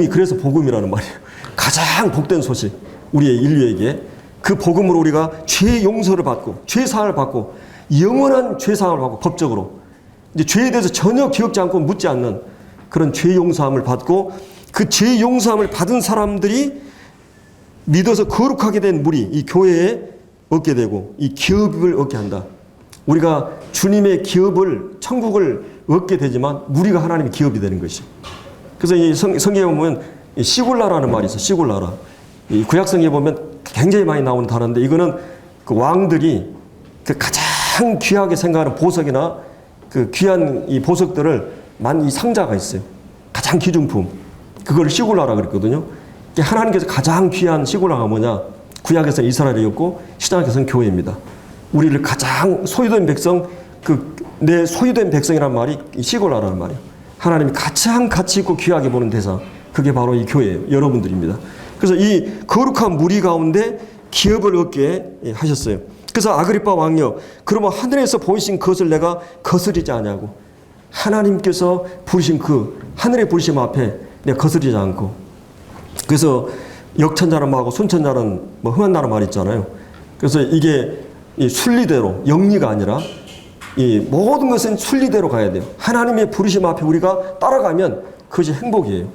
그래서 복음이라는 말이에요. 가장 복된 소식, 우리의 인류에게 그 복음으로 우리가 죄의 용서를 받고 죄의 사함을 받고 영원한 죄 사함을 받고 법적으로 이제 죄에 대해서 전혀 기억지 않고 묻지 않는 그런 죄 용서함을 받고 그 죄 용서함을 받은 사람들이 믿어서 거룩하게 된 무리 이 교회에 얻게 되고 이 기업을 얻게 한다. 우리가 주님의 기업을 천국을 얻게 되지만 우리가 하나님의 기업이 되는 것이. 그래서 이 성경에 보면 시굴라라는 말이 있어요. 시굴라라. 이 구약성경에 보면 굉장히 많이 나오는 단어인데 이거는 그 왕들이 그 가장 귀하게 생각하는 보석이나 그 귀한 이 보석들을 이 상자가 있어요. 가장 기중품. 그걸 시굴라라 그랬거든요. 하나님께서 가장 귀한 시굴라가 뭐냐? 구약에서는 이스라엘이었고 신약에서는 교회입니다. 우리를 가장 소유된 백성, 내 소유된 백성이란 말이 시골라라는 말이에요. 하나님이 가장 가치 있고 귀하게 보는 대상, 그게 바로 이 교회예요. 여러분들입니다. 그래서 이 거룩한 무리 가운데 기업을 얻게 하셨어요. 그래서 아그리파 왕이여, 그러면 하늘에서 보이신 것을 내가 거스르지 않냐고. 하나님께서 부르신 그 하늘의 부르심 앞에 내가 거스르지 않고. 그래서 역천자는 뭐하고 순천자는 뭐 흥한다는 말이 있잖아요. 그래서 이게 이 순리대로, 영리가 아니라 이 모든 것은 순리대로 가야 돼요. 하나님의 부르심 앞에 우리가 따라가면 그것이 행복이에요.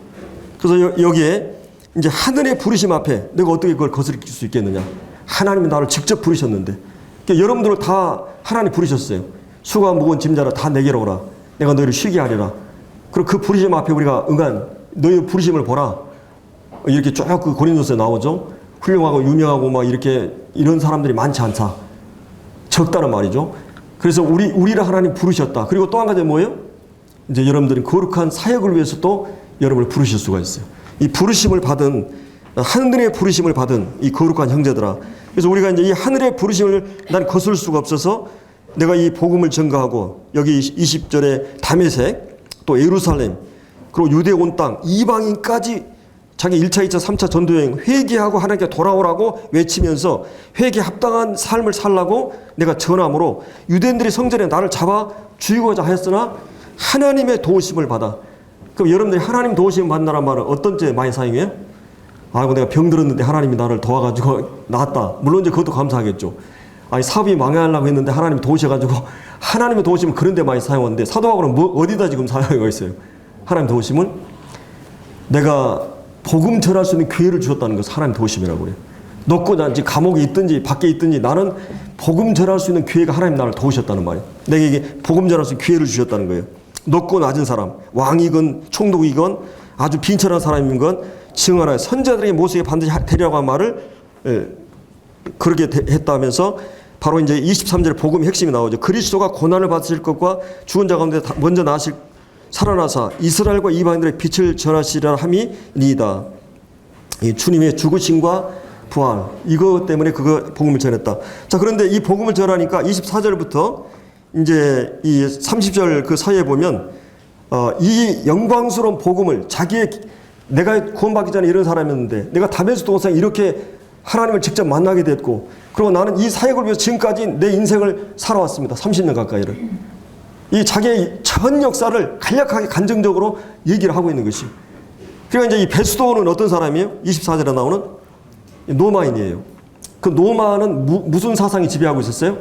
그래서 여기에 이제 하늘의 부르심 앞에 내가 어떻게 그걸 거스릴 수 있겠느냐. 하나님이 나를 직접 부르셨는데, 그러니까 여러분들을 다 하나님 부르셨어요. 수고와 무거운 짐자라 다 내게로 오라. 내가 너희를 쉬게 하리라. 그리고 그 부르심 앞에 우리가 응한 너희 부르심을 보라. 이렇게 쭉 그 고린도서에 나오죠. 훌륭하고 유명하고 막 이렇게 이런 사람들이 많지 않다. 적다는 말이죠. 그래서 우리를 하나님 부르셨다. 그리고 또 한 가지 뭐예요? 이제 여러분들이 거룩한 사역을 위해서 또 여러분을 부르실 수가 있어요. 이 부르심을 받은, 하늘의 부르심을 받은 이 거룩한 형제들아. 그래서 우리가 이제 이 하늘의 부르심을 난 거슬 수가 없어서 내가 이 복음을 전가하고, 여기 20절에 다메섹, 또 예루살렘, 그리고 유대 온 땅, 이방인까지 자기 1차, 2차, 3차 전도여행 회개하고 하나님께 돌아오라고 외치면서 회개 합당한 삶을 살라고 내가 전함으로 유대인들이 성전에 나를 잡아 죽이고자 하였으나 하나님의 도우심을 받아. 그럼 여러분들이 하나님 도우심을 받는다는 말은 어떤 때 많이 사용해요? 아이고 내가 병들었는데 하나님이 나를 도와가지고 나았다. 물론 이제 그것도 감사하겠죠. 아니 사업이 망하려고 했는데 하나님이 도우셔가지고 하나님의 도우심을 그런 데 많이 사용하는데 사도 바울은 어디다 지금 사용하고 있어요? 하나님 도우심을 내가 복음 전할 수 있는 기회를 주셨다는 것을 하나님 도우심이라고 그래요. 넣고 난지 감옥에 있든지 밖에 있든지 나는 복음 전할 수 있는 기회가 하나님 나를 도우셨다는 말이에요. 내게 복음 전할 수 있는 기회를 주셨다는 거예요. 높고 낮은 사람, 왕이건 총독이건 아주 빈천한 사람인 건 증언하여 선자들에게 모세에게 반드시 되리라고 한 말을 그렇게 했다면서 바로 이제 23절에 복음의 핵심이 나오죠. 그리스도가 고난을 받으실 것과 죽은 자 가운데 먼저 나으실 살아나사 이스라엘과 이방인들의 빛을 전하시리라 함이니이다. 이 주님의 죽으심과 부활, 이것 때문에 그거 복음을 전했다. 자, 그런데 이 복음을 전하니까 24절부터 이제 이 30절 그 사이에 보면 이 영광스러운 복음을 내가 구원받기 전에 이런 사람이었는데 내가 다메섹 동상 이렇게 하나님을 직접 만나게 됐고, 그리고 나는 이 사역을 위해서 지금까지 내 인생을 살아왔습니다. 30년 가까이를. 이 자기의 전 역사를 간략하게 간증적으로 얘기를 하고 있는 것이. 그러니까 이제 이 베스도는 어떤 사람이에요? 24절에 나오는 노마인이에요. 그 노마는 무슨 사상이 지배하고 있었어요?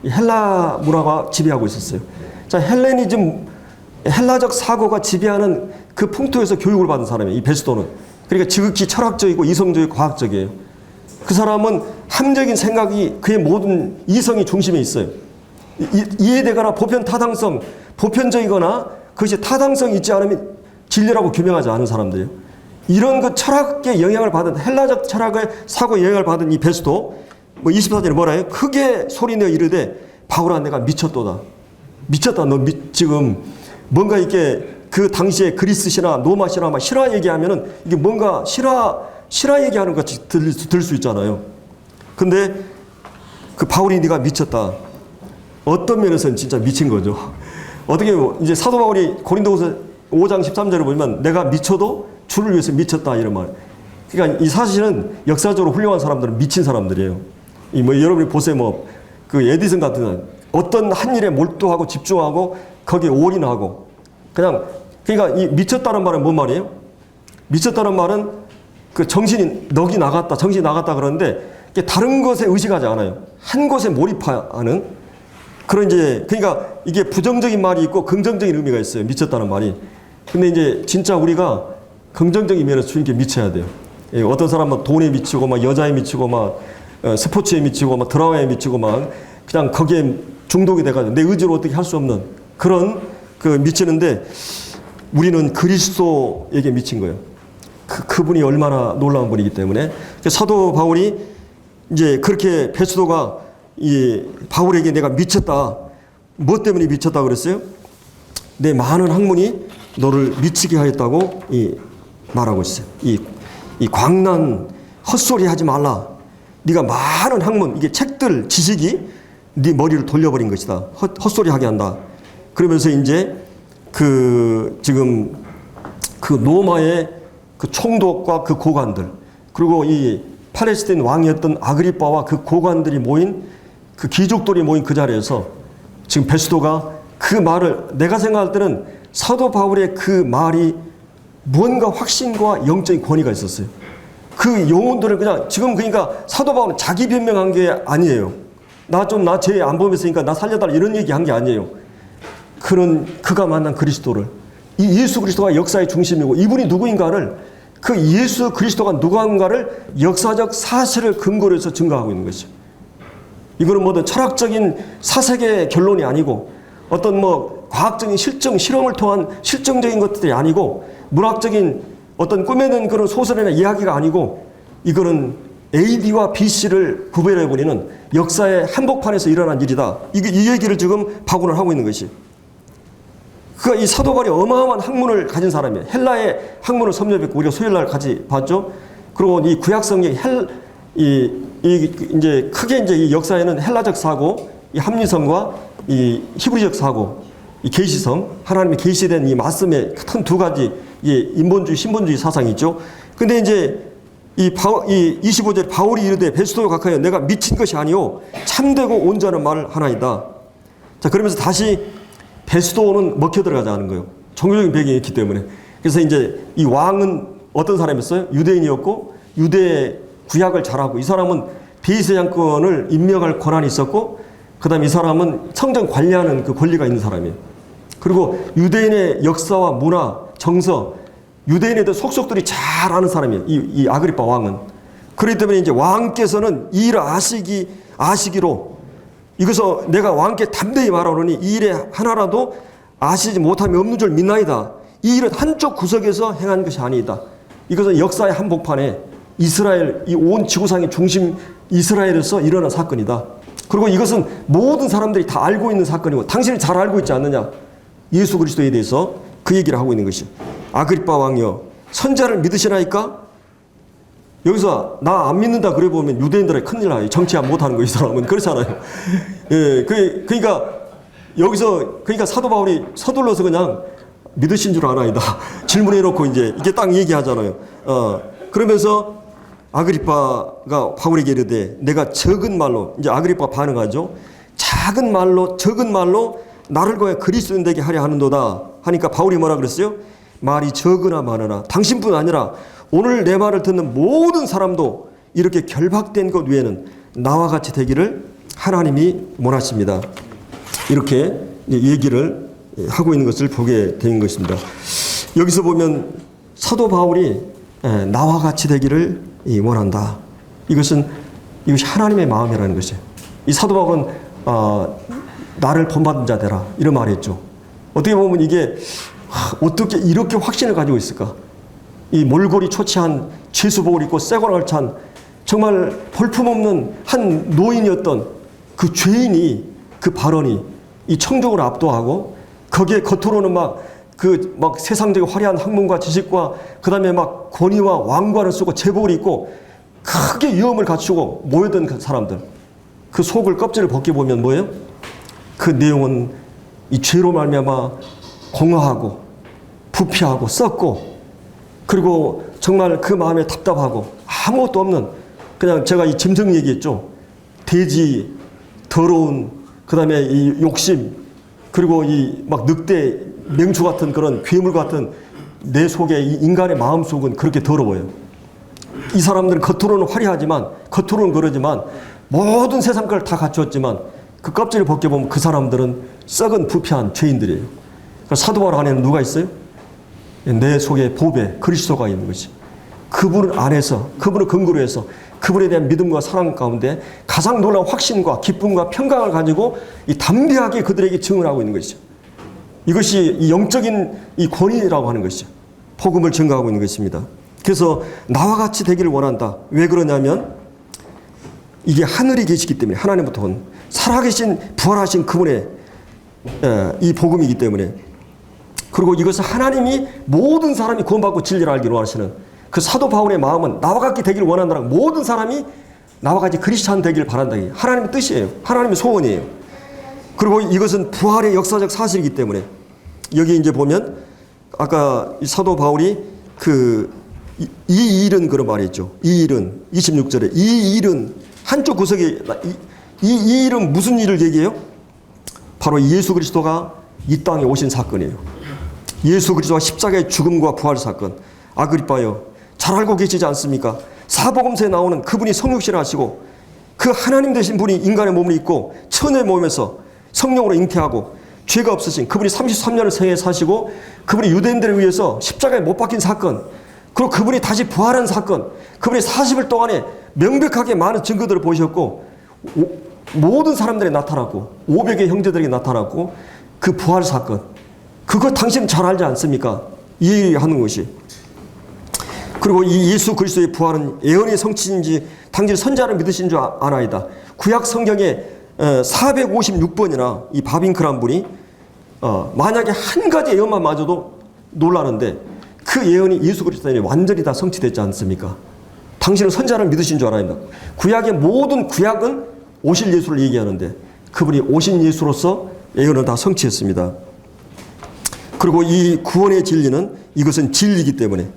헬라 문화가 지배하고 있었어요. 자, 헬라적 사고가 지배하는 그 풍토에서 교육을 받은 사람이에요. 이 베스도는. 그러니까 지극히 철학적이고 이성적이고 과학적이에요. 그 사람은 함적인 생각이 그의 모든 이성이 중심에 있어요. 이해되거나 보편 타당성, 보편적이거나 그것이 타당성이 있지 않으면 진리라고 규명하지 않은 사람들이에요. 이런 그 철학의 영향을 받은, 헬라적 철학의 사고의 영향을 받은 이 베스도, 24절에 뭐라 해요? 크게 소리내어 이르되 바울아 내가 미쳤도다. 미쳤다. 너 지금 뭔가 이렇게 그 당시에 그리스 신화, 로마 신화, 막 실화 얘기하면은 이게 뭔가 실화 얘기하는 것 같이 들 수 있잖아요. 근데 그 바울이 네가 미쳤다. 어떤 면에서는 진짜 미친 거죠. 어떻게 이제 사도 바울이 고린도후서 5장 13절을 보면 내가 미쳐도 주를 위해서 미쳤다 이런 말. 그러니까 이 사실은 역사적으로 훌륭한 사람들은 미친 사람들이에요. 여러분이 보세요. 그 에디슨 같은 어떤 한 일에 몰두하고 집중하고 거기에 올인하고 그러니까 이 미쳤다는 말은 뭔 말이에요? 미쳤다는 말은 그 정신이 나갔다 그러는데 다른 것에 의식하지 않아요. 한 것에 몰입하는 그러니까 이게 부정적인 말이 있고 긍정적인 의미가 있어요. 미쳤다는 말이. 근데 이제 진짜 우리가 긍정적인 면에서 주님께 미쳐야 돼요. 어떤 사람은 돈에 미치고 막 여자에 미치고 막 스포츠에 미치고 막 드라마에 미치고 막 그냥 거기에 중독이 돼가지고 내 의지로 어떻게 할 수 없는 그런 그 미치는데 우리는 그리스도에게 미친 거예요. 그분이 얼마나 놀라운 분이기 때문에 사도 바울이 이제 그렇게 베스도가 이 바울에게 내가 미쳤다. 뭐 때문에 미쳤다 그랬어요? 내 많은 학문이 너를 미치게 하였다고 말하고 있어요. 이 광란 헛소리 하지 말라. 네가 많은 학문, 이게 책들, 지식이 네 머리를 돌려버린 것이다. 헛소리 하게 한다. 그러면서 이제 지금 그 로마의 그 총독과 그 고관들, 그리고 이 팔레스타인 왕이었던 아그리빠와 그 고관들이 모인 그 귀족들이 모인 그 자리에서 지금 베스도가 그 말을, 내가 생각할 때는 사도 바울의 그 말이 무언가 확신과 영적인 권위가 있었어요. 그 영혼들을 그냥 지금 그러니까 사도 바울은 자기 변명한 게 아니에요. 나 죄 안 범했으니까 나 살려달라 이런 얘기한 게 아니에요. 그가 만난 그리스도를, 이 예수 그리스도가 역사의 중심이고 이분이 누구인가를, 그 예수 그리스도가 누구인가를 역사적 사실을 근거로 해서 증거하고 있는 것이죠. 이거는 뭐든 철학적인 사색의 결론이 아니고 어떤 뭐 과학적인 실험을 통한 실증적인 것들이 아니고 문학적인 어떤 꾸며낸 그런 소설이나 이야기가 아니고 이거는 AD와 BC를 구별해버리는 역사의 한복판에서 일어난 일이다. 이 얘기를 지금 박운을 하고 있는 것이. 이 사도 바울이 어마어마한 학문을 가진 사람이에요. 헬라의 학문을 섭렵했고 우리가 수요일날 같이 봤죠. 그리고 이 구약성경 이제 크게 이제 이 역사에는 헬라적 사고, 이 합리성과 이 히브리적 사고, 이 계시성, 하나님의 계시된 이 말씀의 큰 두 가지 인본주의, 신본주의 사상이 있죠. 근데 이제 이 25절 바울이 이르되 베스도요 각하여 내가 미친 것이 아니오 참되고 온전한 말을 하나이다. 자, 그러면서 다시 베스도는 먹혀 들어가지 않은 거예요. 종교적인 배경이 있기 때문에. 그래서 이제 이 왕은 어떤 사람이었어요? 유대인이었고 유대 구약을 잘하고 이 사람은 대제사장권을 임명할 권한이 있었고 그 다음에 이 사람은 성전 관리하는 그 권리가 있는 사람이에요. 그리고 유대인의 역사와 문화, 정서, 유대인에 대해 속속들이 잘 아는 사람이에요. 이 아그리빠 왕은. 그렇기 때문에 이제 왕께서는 이 일을 아시기로 이것서 내가 왕께 담대히 말하노니 이 일에 하나라도 아시지 못함이 없는 줄 믿나이다. 이 일은 한쪽 구석에서 행한 것이 아니다. 이것은 역사의 한복판에 이스라엘, 이 온 지구상의 중심 이스라엘에서 일어난 사건이다. 그리고 이것은 모든 사람들이 다 알고 있는 사건이고 당신이 잘 알고 있지 않느냐. 예수 그리스도에 대해서 그 얘기를 하고 있는 것이. 아그리빠 왕이여 선자를 믿으시나이까? 여기서 나 안 믿는다 그래 보면 유대인들의 큰일 나요. 정치 안 못하는 거 이 사람은. 그렇잖아요. 예, 그러니까 여기서 그러니까 사도 바울이 서둘러서 그냥 믿으신 줄 아나이다. 질문해 놓고 이제 이게 딱 얘기하잖아요. 그러면서 아그리빠가 바울에게 이르되 내가 적은 말로, 이제 아그리빠 반응하죠. 적은 말로 나를 거야 그리스도인 되게 하려 하는도다 하니까 바울이 뭐라 그랬어요? 말이 적으나 많으나 당신뿐 아니라 오늘 내 말을 듣는 모든 사람도 이렇게 결박된 것 외에는 나와 같이 되기를 하나님이 원하십니다. 이렇게 얘기를 하고 있는 것을 보게 된 것입니다. 여기서 보면 사도 바울이 나와 같이 되기를 원한다. 이것이 하나님의 마음이라는 것이에요. 이 사도 바울은 나를 본받은 자 되라 이런 말을 했죠. 어떻게 보면 이게 어떻게 이렇게 확신을 가지고 있을까? 이 몰골이 초췌한 죄수복을 입고 쇠고랑을 찬 정말 볼품없는 한 노인이었던 그 죄인이 그 발언이 이 청중을 압도하고 거기에 겉으로는 막 세상적인 화려한 학문과 지식과 그 다음에 막 권위와 왕관을 쓰고 제복을 입고 크게 위엄을 갖추고 모여든 그 사람들, 그 속을 껍질을 벗겨보면 뭐예요? 그 내용은 이 죄로 말미암아 공허하고 부패하고 썩고 그리고 정말 그 마음에 답답하고 아무것도 없는, 그냥 제가 이 짐승 얘기했죠. 돼지, 더러운, 그 다음에 이 욕심, 그리고 이 막 늑대, 맹주 같은 그런 괴물 같은 내 속에 이 인간의 마음 속은 그렇게 더러워요. 이 사람들은 겉으로는 화려하지만, 겉으로는 그러지만 모든 세상 걸 다 갖추었지만 그 껍질을 벗겨보면 그 사람들은 썩은 부패한 죄인들이에요. 사도 바울 안에는 누가 있어요? 내 속에 보배 그리스도가 있는 것이. 그분 안에서, 그분을 근거로 해서 그분에 대한 믿음과 사랑 가운데 가장 놀라운 확신과 기쁨과 평강을 가지고 이 담대하게 그들에게 증언하고 있는 것이죠. 이것이 이 영적인 이 권위라고 하는 것이죠. 복음을 증거하고 있는 것입니다. 그래서 나와 같이 되기를 원한다. 왜 그러냐면 이게 하늘에 계시기 때문에, 하나님부터 온 살아계신 부활하신 그분의 이 복음이기 때문에, 그리고 이것은 하나님이 모든 사람이 구원받고 진리를 알기로 원하시는 그 사도 바울의 마음은 나와 같게 되기를 원한다는, 모든 사람이 나와 같이 크리스찬 되기를 바란다. 하나님의 뜻이에요. 하나님의 소원이에요. 그리고 이것은 부활의 역사적 사실이기 때문에 여기 이제 보면 아까 이 사도 바울이 그 이 일은 그런 말이 있죠. 이 일은 26절에 이 일은 한쪽 구석에 이 일은 무슨 일을 얘기해요? 바로 예수 그리스도가 이 땅에 오신 사건이에요. 예수 그리스도가 십자가의 죽음과 부활 사건. 아그리빠여, 잘 알고 계시지 않습니까? 사복음서에 나오는 그분이 성육신을 하시고 그 하나님 되신 분이 인간의 몸을 입고 천의 몸에서 성령으로 잉태하고 죄가 없으신 그분이 33년을 생애 사시고 그분이 유대인들에 의해서 십자가에 못 박힌 사건, 그리고 그분이 다시 부활한 사건, 그분이 40일 동안에 명백하게 많은 증거들을 보셨고 모든 사람들이 나타났고 500의 형제들에게 나타났고 그 부활 사건, 그거 당신 잘 알지 않습니까? 이해하는 것이. 그리고 이 예수 그리스도의 부활은 예언의 성취인지 당신 선자를 믿으신 줄 아나이다. 구약 성경에 456번이나 이 바빙크란 분이 만약에 한 가지 예언만 맞아도 놀라는데 그 예언이 예수 그리스도에 완전히 다 성취됐지 않습니까? 당신은 선자를 믿으신 줄 알아야 합니다. 구약의 모든 구약은 오실 예수를 얘기하는데 그분이 오신 예수로서 예언을 다 성취했습니다. 그리고 이 구원의 진리는 이것은 진리이기 때문에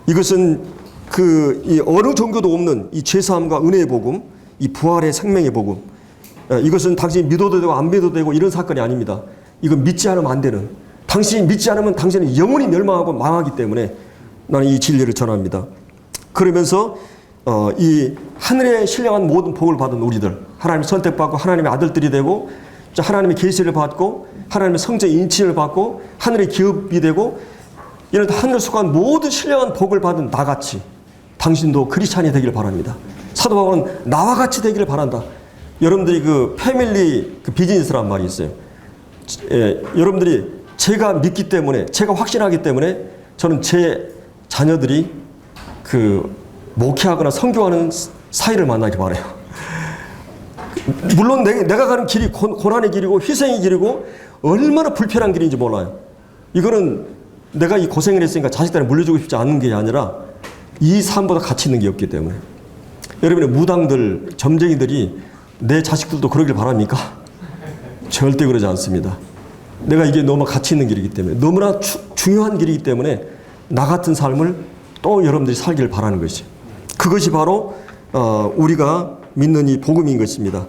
이것은 이 어느 종교도 없는 이 죄사함과 은혜의 복음, 이 부활의 생명의 복음, 이것은 당신이 믿어도 되고 안 믿어도 되고 이런 사건이 아닙니다. 이건 믿지 않으면 안 되는, 당신이 믿지 않으면 당신은 영원히 멸망하고 망하기 때문에 나는 이 진리를 전합니다. 그러면서 이 하늘에 신령한 모든 복을 받은 우리들, 하나님의 선택받고 하나님의 아들들이 되고 하나님의 계시를 받고 하나님의 성적 인친을 받고 하늘의 기업이 되고 이런 하늘에 속한 모든 신령한 복을 받은 나같이 당신도 크리스찬이 되기를 바랍니다. 사도 바울은 나와 같이 되기를 바란다. 여러분들이 그 패밀리 비즈니스란 말이 있어요. 여러분들이 제가 믿기 때문에, 제가 확신하기 때문에 저는 제 자녀들이 목회하거나 선교하는 사이를 만나기 바라요. 물론 내가 가는 길이 고난의 길이고 희생의 길이고 얼마나 불편한 길인지 몰라요. 이거는 내가 이 고생을 했으니까 자식들한테 물려주고 싶지 않은 게 아니라 이 삶보다 가치 있는 게 없기 때문에. 여러분의 무당들, 점쟁이들이 내 자식들도 그러길 바랍니까? 절대 그러지 않습니다. 내가 이게 너무 가치 있는 길이기 때문에, 너무나 중요한 길이기 때문에 나 같은 삶을 또 여러분들이 살기를 바라는 것이. 그것이 바로 우리가 믿는 이 복음인 것입니다.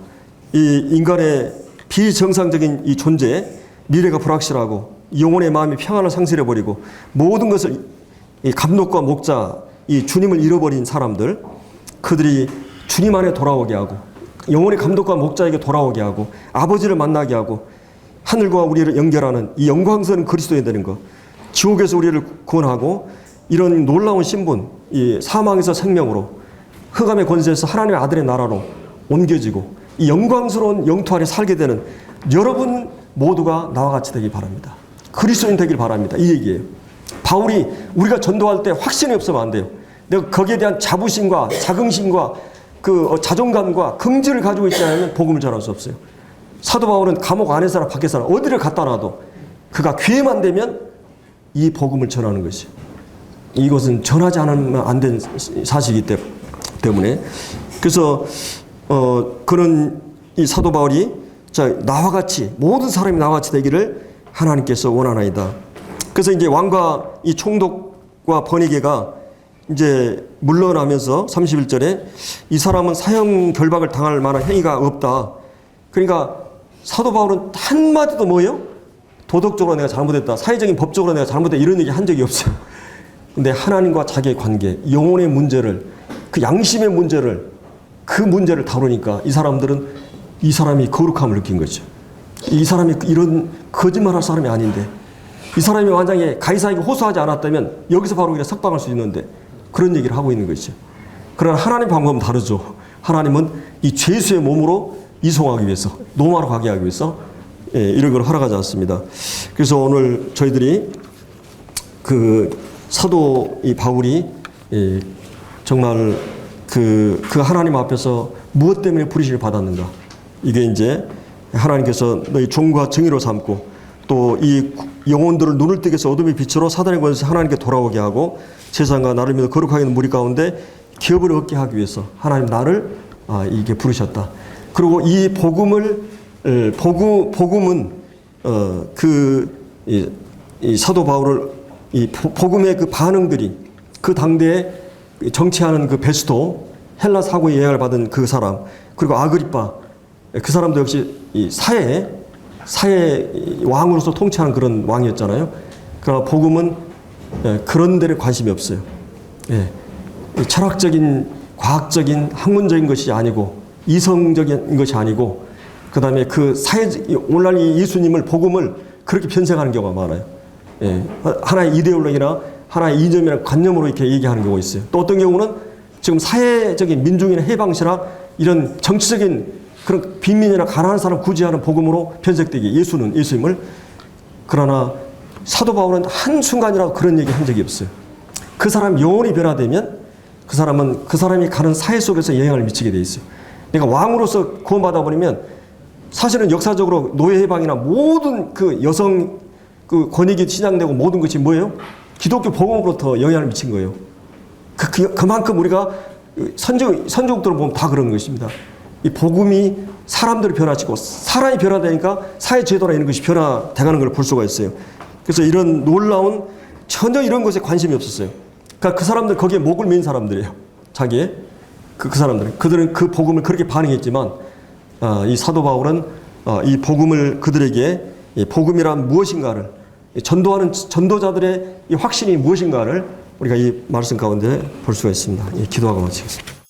이 인간의 비정상적인 이 존재, 미래가 불확실하고 영혼의 마음이 평안을 상실해버리고 모든 것을 이 감독과 목자, 이 주님을 잃어버린 사람들, 그들이 주님 안에 돌아오게 하고 영혼의 감독과 목자에게 돌아오게 하고 아버지를 만나게 하고 하늘과 우리를 연결하는 이 영광스러운 그리스도에 되는 것, 지옥에서 우리를 구원하고 이런 놀라운 신분, 이 사망에서 생명으로, 흑암의 권세에서 하나님의 아들의 나라로 옮겨지고 이 영광스러운 영토 안에 살게 되는 여러분 모두가 나와 같이 되길 바랍니다. 그리스도인 되길 바랍니다. 이 얘기예요. 바울이 우리가 전도할 때 확신이 없으면 안 돼요. 내가 거기에 대한 자부심과 자긍심과 자존감과 긍지를 가지고 있지 않으면 복음을 전할 수 없어요. 사도 바울은 감옥 안에서나 밖에서나 어디를 갖다 놔도 그가 기회만 되면 이 복음을 전하는 것이에요. 이것은 전하지 않으면 안 된 사실이기 때문에. 그래서 그런 이 사도 바울이 나와 같이 모든 사람이 나와 같이 되기를 하나님께서 원하나이다. 그래서 이제 왕과 이 총독과 번이게가 이제 물러나면서 31절에 이 사람은 사형 결박을 당할 만한 행위가 없다. 그러니까 사도 바울은 한마디도 뭐예요? 도덕적으로 내가 잘못했다, 사회적인 법적으로 내가 잘못했다 이런 얘기 한 적이 없어요. 근데 하나님과 자기의 관계, 영혼의 문제를, 그 양심의 문제를, 그 문제를 다루니까 이 사람들은 이 사람이 거룩함을 느낀 거죠. 이 사람이 이런 거짓말할 사람이 아닌데, 이 사람이 만약에 가이사에게 호소하지 않았다면 여기서 바로 그냥 석방할 수 있는데 그런 얘기를 하고 있는 것이죠. 그러나 하나님 방법은 다르죠. 하나님은 이 죄수의 몸으로 이송하기 위해서, 노마로 가게 하기 위해서 이런 걸 허락하지 않습니다. 그래서 오늘 저희들이 사도 이 바울이 정말 그 하나님 앞에서 무엇 때문에 부르심을 받았는가, 이게 이제 하나님께서 너희 종과 정의로 삼고 또 이 영혼들을 눈을 뜨게 해서 어둠의 빛으로 사단의 권세에서 하나님께 돌아오게 하고 세상과 나를 믿어 거룩하게 하는 무리 가운데 기업을 얻게 하기 위해서 하나님 나를 이게 부르셨다. 그리고 이 복음은 이 사도 바울을 이 복음의 그 반응들이 그 당대에 정치하는 그 베스도, 헬라 사고의 영향을 받은 그 사람, 그리고 아그리파, 그 사람도 역시 이 사회 왕으로서 통치하는 그런 왕이었잖아요. 그러나 복음은 그런 데에 관심이 없어요. 철학적인, 과학적인, 학문적인 것이 아니고, 이성적인 것이 아니고, 그 다음에 그 오늘날 이 예수님을, 복음을 그렇게 변색하는 경우가 많아요. 하나의 이데올로기나 하나의 이념이나 관념으로 이렇게 얘기하는 경우가 있어요. 또 어떤 경우는 지금 사회적인 민중이나 해방시나 이런 정치적인 그런 빈민이나 가난한 사람 구제하는 복음으로 변색되게 예수님을. 그러나 사도 바울은 한순간이라도 그런 얘기 한 적이 없어요. 그 사람이 영혼이 변화되면 그 사람은 그 사람이 가는 사회 속에서 영향을 미치게 돼 있어요. 그러니까 왕으로서 구원받아 버리면 사실은 역사적으로 노예 해방이나 모든 그 여성 그 권익이 신장되고 모든 것이 뭐예요? 기독교 복음으로부터 영향을 미친 거예요. 그만큼 우리가 선조국들을 보면 다 그런 것입니다. 이 복음이 사람들을 변화시키고 사람이 변화되니까 사회 제도나 이런 것이 변화돼가는 걸 볼 수가 있어요. 그래서 이런 놀라운 전혀 이런 것에 관심이 없었어요. 그러니까 그 사람들 거기에 목을 맨 사람들이에요. 자기의 그 사람들은 그들은 그 복음을 그렇게 반응했지만 이 사도 바울은 이 복음을 그들에게 이 복음이란 무엇인가를 전도하는 전도자들의 이 확신이 무엇인가를 우리가 이 말씀 가운데 볼 수가 있습니다. 기도하고 마치겠습니다.